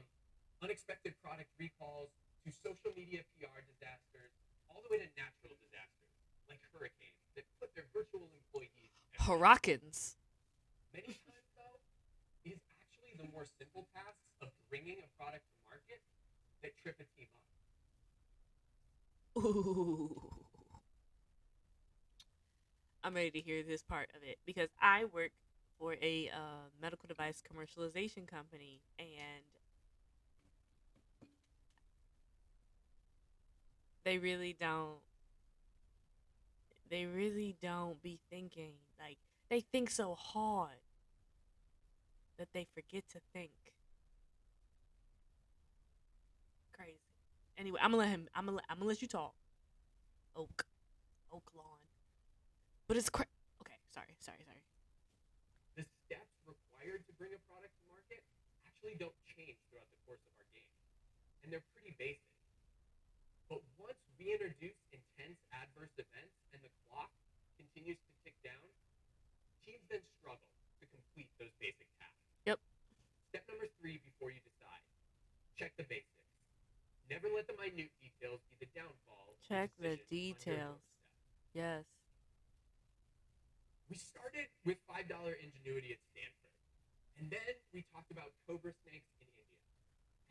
unexpected product recalls to social media PR disasters, all the way to natural disasters like hurricanes that put their virtual employees at risk. Hurricanes. Many times, though, it is actually the more simple tasks of bringing a product to market that trip a team up. Ooh. I'm ready to hear this part of it because I work for a medical device commercialization company, and they really don't be thinking. Like, they think so hard that they forget to think. Crazy. Anyway, I'm gonna let you talk. Oak lawn. But it's okay, sorry. The steps required to bring a product to market actually don't change throughout the course of our game, and they're pretty basic. But once we introduce intense adverse events and the clock continues to tick down, teams then struggle to complete those basic tasks. Yep. Step number 3 before you decide: check the basics. Never let the minute details be the downfall. Check the decisions details. under your step. Yes. We started with $5 ingenuity at Stanford, and then we talked about cobra snakes in India,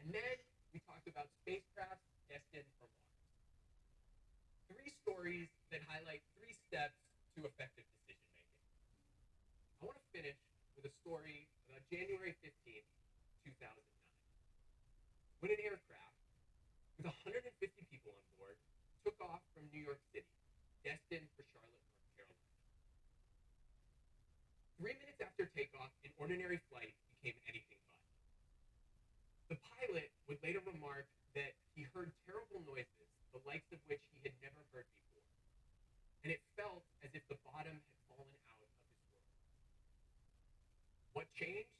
and then we talked about spacecraft destined for Mars. 3 stories that highlight 3 steps to effective decision making. I want to finish with a story about January 15th, 2009, when an aircraft with 150 people on board took off from New York City, destined for Charlotte, North Carolina. 3 minutes after takeoff, an ordinary flight became anything but. The pilot would later remark that he heard terrible noises, the likes of which he had never heard before, and it felt changed?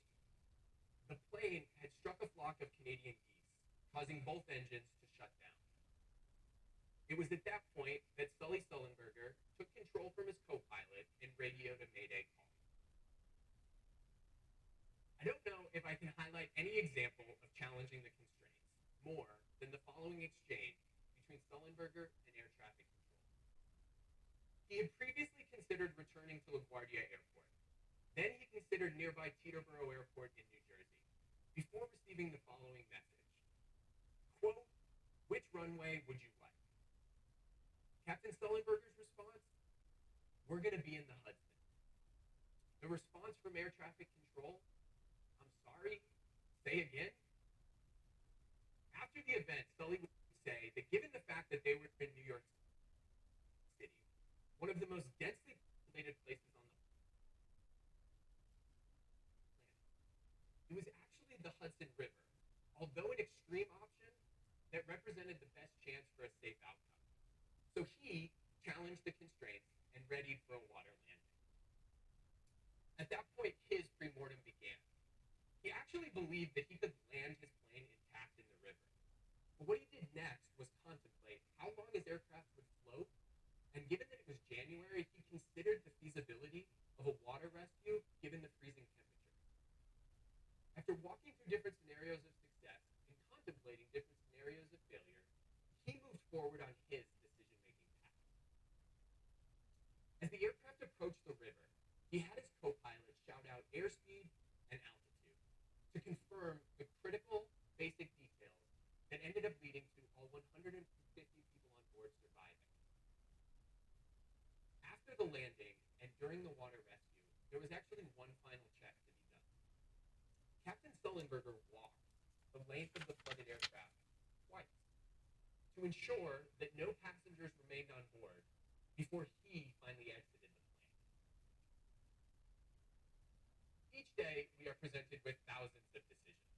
The plane had struck a flock of Canadian geese, causing both engines to shut down. It was at that point that Sully Sullenberger took control from his co-pilot and radioed a mayday call. I don't know if I can highlight any example of challenging the constraints more than the following exchange between Sullenberger and air traffic control. He had previously considered returning to LaGuardia Airport. Then he considered nearby Teterboro Airport in New Jersey, before receiving the following message. Quote, which runway would you like? Captain Sullenberger's response, we're going to be in the Hudson. The response from air traffic control, I'm sorry, say again? After the event, Sully would say that given the fact that they were in New York City, one of the most densely populated places on the planet, it was actually the Hudson River, although an extreme option that represented the best chance for a safe outcome. So he challenged the constraints and readied for a water landing. At that point, his pre-mortem began. He actually believed that he could land his plane intact in the river. But what he did next was contemplate how long his aircraft would float, and given that it was January, he considered the feasibility of a water rescue given the freezing temperature. After walking through different scenarios of success and contemplating different scenarios of failure, he moved forward on his decision-making path. As the aircraft approached the river, he had his co-pilot shout out airspeed and altitude to confirm the critical basic details that ended up leading to all 150 people on board surviving. After the landing and during the water rescue, there was actually one final check to be done. Captain Sullenberger walked the length of the flooded aircraft twice to ensure that no passengers remained on board before he finally exited the plane. Each day, we are presented with thousands of decisions.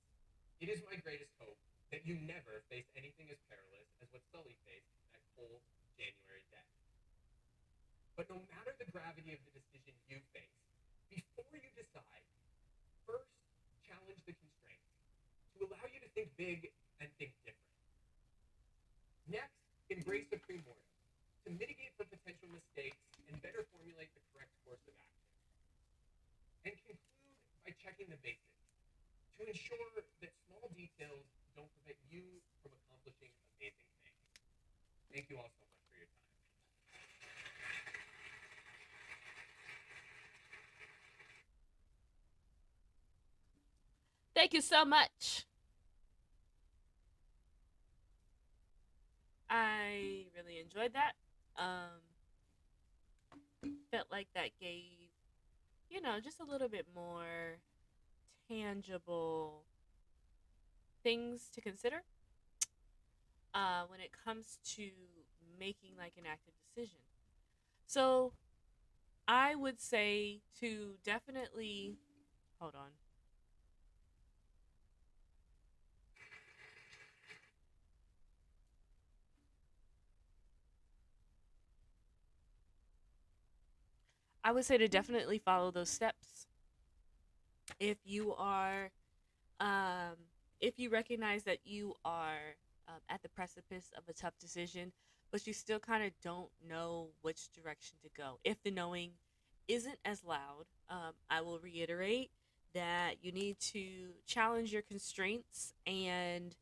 It is my greatest hope that you never face anything as perilous as what Sully faced that cold January day. But no matter the gravity of the decision you face, before you decide, first challenge the constraints to allow you to think big and think different. Next, embrace the pre-mortem to mitigate for potential mistakes and better formulate the correct course of action. And conclude by checking the basics to ensure that small details don't prevent you from accomplishing amazing things. Thank you all so much for your time. Thank you so much. I really enjoyed that. Felt like that gave, just a little bit more tangible things to consider when it comes to making like an active decision. So I would say to definitely hold on. I would say to definitely follow those steps. If you are, um, if you recognize that you are at the precipice of a tough decision, but you still kind of don't know which direction to go. If the knowing isn't as loud, I will reiterate that you need to challenge your constraints and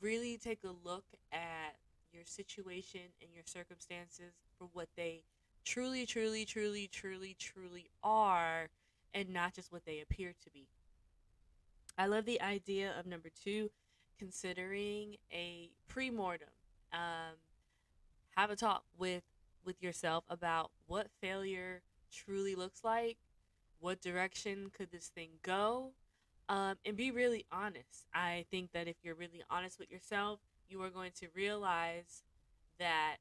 really take a look at your situation and your circumstances for what they truly, truly, truly, truly, truly are, and not just what they appear to be. I love the idea of number two, considering a pre-mortem. Um, have a talk with yourself about what failure truly looks like, what direction could this thing go, and be really honest. I think that if you're really honest with yourself, you are going to realize that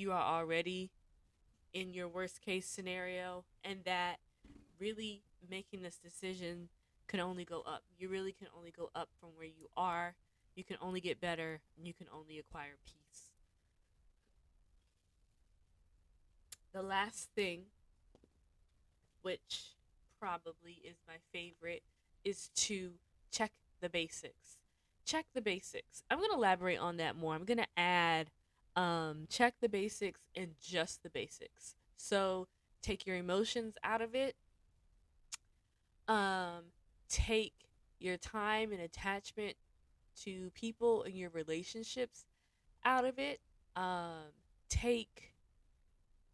you are already in your worst case scenario, and that really making this decision can only go up. You really can only go up from where you are. You can only get better, and you can only acquire peace. The last thing, which probably is my favorite is to check the basics. Check the basics. I'm going to elaborate on that more. I'm going to add check the basics and just the basics. So take your emotions out of it. Take your time and attachment to people and your relationships out of it. Take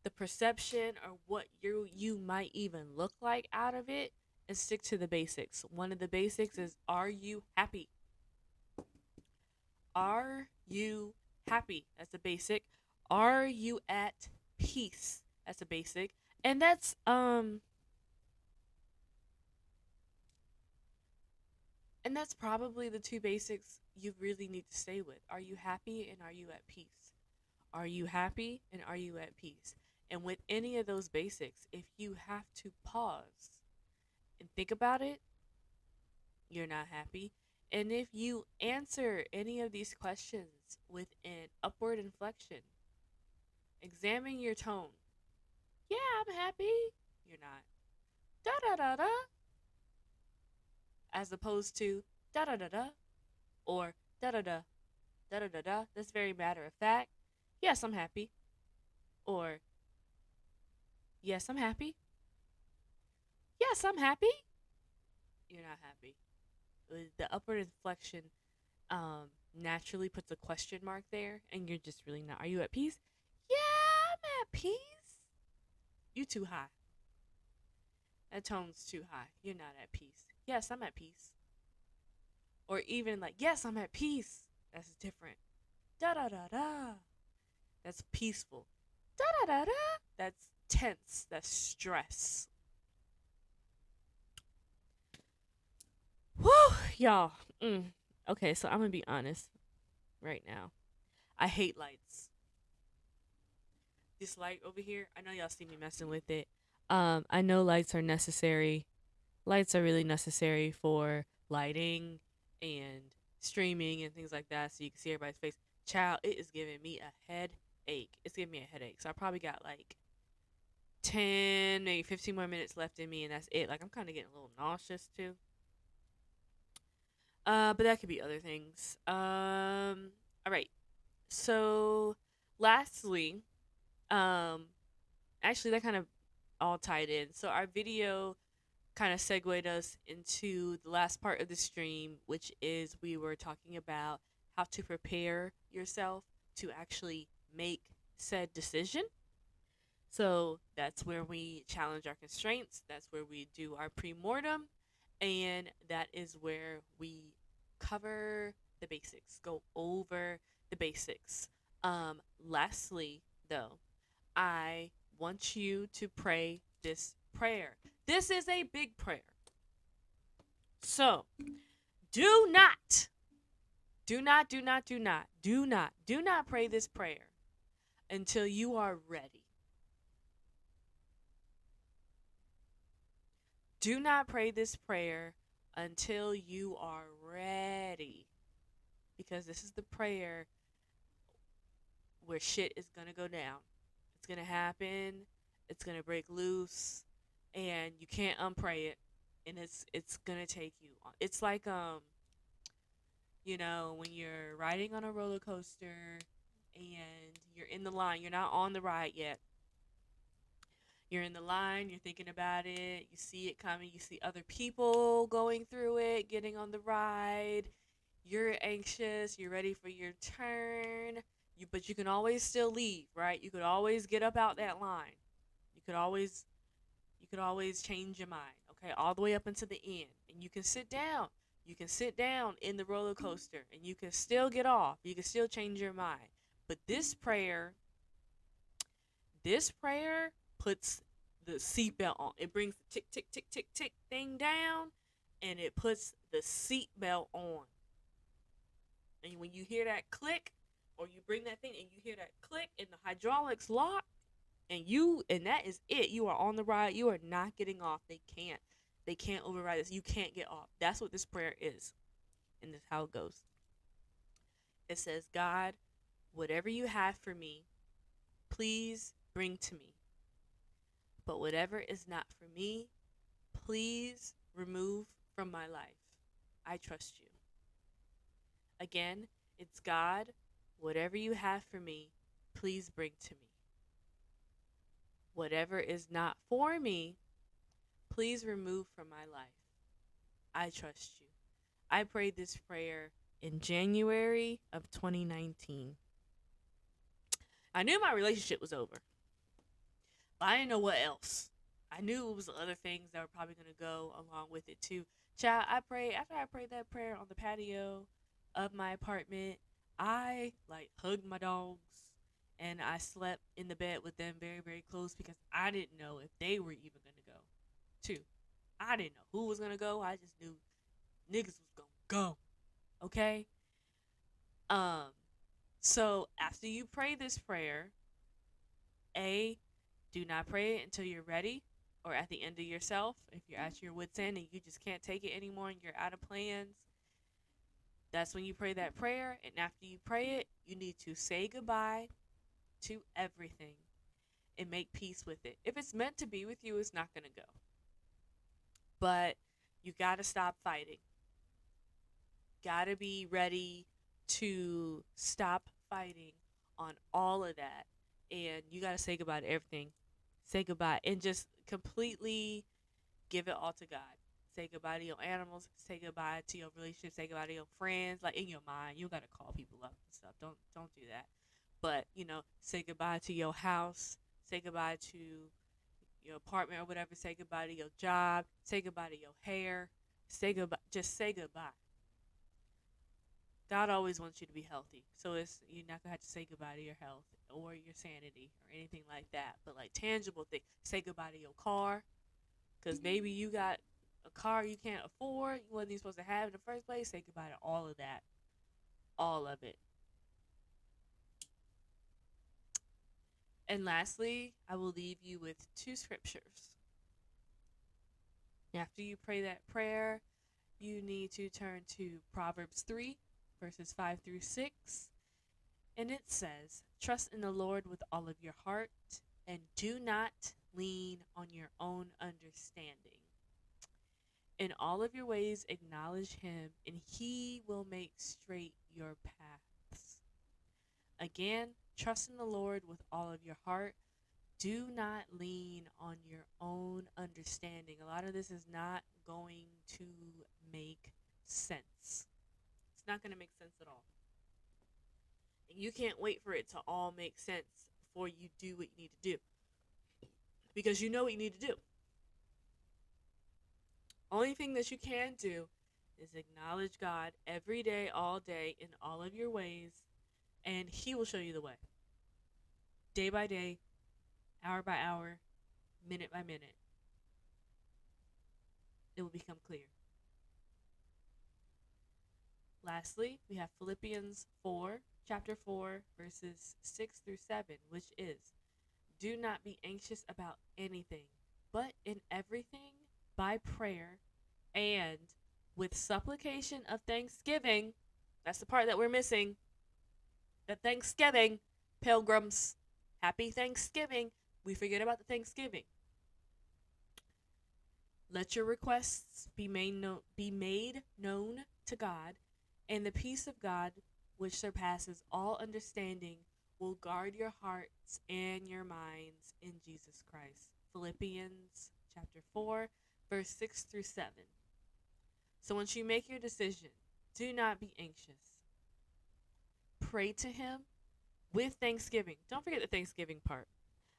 the perception or what you might even look like out of it and stick to the basics. One of the basics is, are you happy? Are you happy? That's a basic. Are you at peace? That's a basic. And that's probably the two basics you really need to stay with. Are you happy and are you at peace? Are you happy and are you at peace? And with any of those basics, if you have to pause and think about it, you're not happy. And if you answer any of these questions with an upward inflection, examine your tone. Yeah, I'm happy. You're not. Da da da da. As opposed to da da da da or da da da da da da da. That's very matter of fact. Yes, I'm happy. Or yes, I'm happy. Yes, I'm happy. You're not happy. The upward inflection naturally puts a question mark there, and you're just really not. Are you at peace? Yeah, I'm at peace. You too high. That tone's too high. You're not at peace. Yes, I'm at peace. Or even like, yes, I'm at peace. That's different. Da da da da. That's peaceful. Da da da da. That's tense. That's stress. Whew, y'all. Okay, so I'm gonna be honest right now. I hate lights. This light over here, I know y'all see me messing with it. I know lights are necessary. Lights are really necessary for lighting and streaming and things like that, so you can see everybody's face. Child, it is giving me a headache. It's giving me a headache. So I probably got like 10, maybe 15 more minutes left in me, and that's it. Like, I'm kind of getting a little nauseous too. But that could be other things. All right. So, lastly, actually, that kind of all tied in. So our video kind of segued us into the last part of the stream, which is we were talking about how to prepare yourself to actually make said decision. So that's where we challenge our constraints. That's where we do our pre-mortem. And that is where we cover the basics, go over the basics. Lastly, though, I want you to pray this prayer. This is a big prayer. So, do not pray this prayer until you are ready. Do not pray this prayer until you are ready. Because this is the prayer where shit is going to go down. It's going to happen. It's going to break loose. And you can't unpray it. And it's going to take you on. It's like, when you're riding on a roller coaster and you're in the line. You're not on the ride yet. You're in the line, you're thinking about it, you see it coming, you see other people going through it, getting on the ride. You're anxious, you're ready for your turn. But you can always still leave, right? You could always get up out that line. You could always change your mind, okay? All the way up until the end. And you can sit down. You can sit down in the roller coaster and you can still get off. You can still change your mind. But this prayer puts the seatbelt on. It brings the tick, tick, tick, tick, tick thing down, and it puts the seatbelt on. And when you hear that click, or you bring that thing and you hear that click, and the hydraulics lock, and that is it. You are on the ride. You are not getting off. They can't override this. You can't get off. That's what this prayer is, and this is how it goes. It says, God, whatever you have for me, please bring to me. But whatever is not for me, please remove from my life. I trust you. Again, it's God, whatever you have for me, please bring to me. Whatever is not for me, please remove from my life. I trust you. I prayed this prayer in January of 2019. I knew my relationship was over, but I didn't know what else. I knew it was other things that were probably going to go along with it too. Child, after I prayed that prayer on the patio of my apartment, I like hugged my dogs and I slept in the bed with them very, very close because I didn't know if they were even going to go too. I didn't know who was going to go. I just knew niggas was going to go. Okay? Um, so after you pray this prayer, do not pray it until you're ready or at the end of yourself. If you're at your wit's end and you just can't take it anymore and you're out of plans, that's when you pray that prayer. And after you pray it, you need to say goodbye to everything and make peace with it. If it's meant to be with you, it's not going to go. But you got to stop fighting. Got to be ready to stop fighting on all of that. And you got to say goodbye to everything. Say goodbye and just completely give it all to God. Say goodbye to your animals. Say goodbye to your relationship. Say goodbye to your friends. Like in your mind, you got to call people up and stuff. Don't do that. But say goodbye to your house. Say goodbye to your apartment or whatever. Say goodbye to your job. Say goodbye to your hair. Say goodbye. Just say goodbye. God always wants you to be healthy, so you're not gonna have to say goodbye to your health or your sanity or anything like that. But like tangible things, say goodbye to your car, because maybe you got a car you can't afford, you wasn't even supposed to have in the first place. Say goodbye to all of that, all of it. And lastly, I will leave you with 2 scriptures. After you pray that prayer, you need to turn to Proverbs 3, verses 5 through 6. And it says, "Trust in the Lord with all of your heart, and do not lean on your own understanding. In all of your ways, acknowledge him, and he will make straight your paths." Again, trust in the Lord with all of your heart. Do not lean on your own understanding. A lot of this is not going to make sense. It's not going to make sense at all. And you can't wait for it to all make sense before you do what you need to do. Because you know what you need to do. Only thing that you can do is acknowledge God every day, all day, in all of your ways, and he will show you the way. Day by day, hour by hour, minute by minute. It will become clear. Lastly, we have Philippians 4, chapter 4, verses 6 through 7, which is, "Do not be anxious about anything, but in everything, by prayer and with supplication of thanksgiving." That's the part that we're missing. The Thanksgiving, pilgrims. Happy Thanksgiving. We forget about the Thanksgiving. Let your requests be made known to God, and the peace of God, which surpasses all understanding, will guard your hearts and your minds in Jesus Christ. Philippians chapter 4, verse 6 through 7. So once you make your decision, do not be anxious. Pray to him with thanksgiving. Don't forget the Thanksgiving part.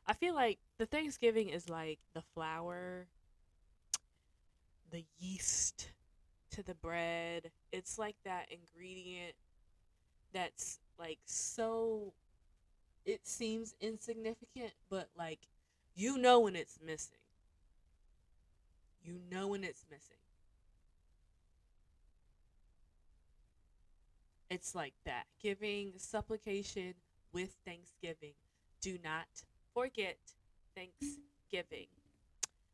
I feel like the Thanksgiving is like the flour, the yeast to the bread. It's like that ingredient that's like so, it seems insignificant, but like when it's missing. You know when it's missing. It's like that. Giving supplication with thanksgiving. Do not forget thanksgiving.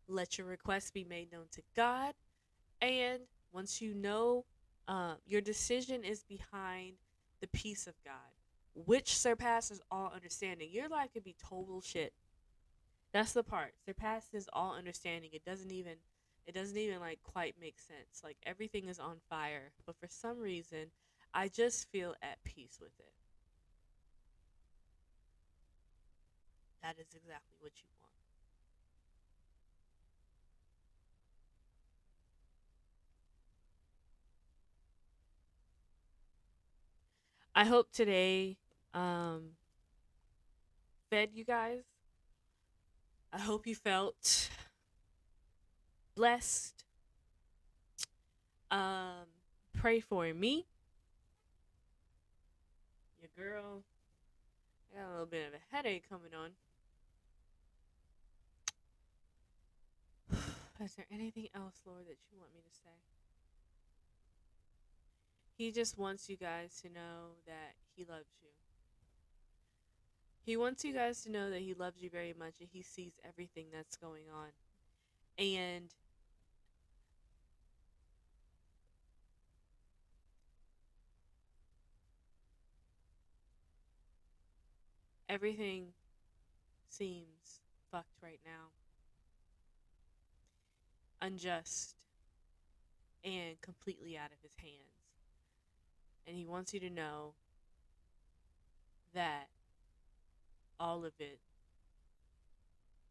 Let your requests be made known to God. And once you know your decision is behind the peace of God, which surpasses all understanding. Your life could be total shit. That's the part. Surpasses all understanding. It doesn't even It doesn't even like quite make sense. Like everything is on fire, but for some reason, I just feel at peace with it. That is exactly what you want. I hope today um fed you guys. I hope you felt blessed. Um Pray for me, your girl. I got a little bit of a headache coming on. Is there anything else, Lord, that you want me to say? He just wants you guys to know that he loves you. He wants you guys to know that he loves you very much and he sees everything that's going on. And everything seems fucked right now, unjust, and completely out of his hands. And he wants you to know that all of it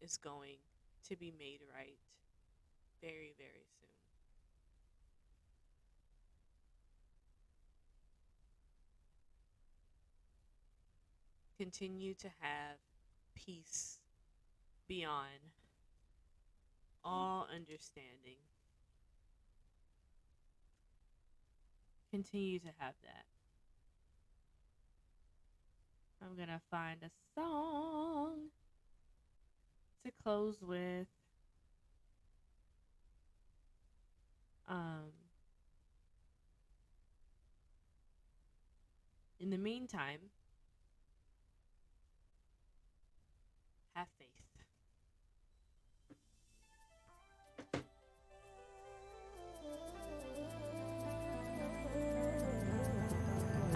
is going to be made right very, very soon. Continue to have peace beyond all understanding. Continue to have that. I'm gonna find a song to close with. Um, in the meantime, have faith.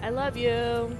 I love you.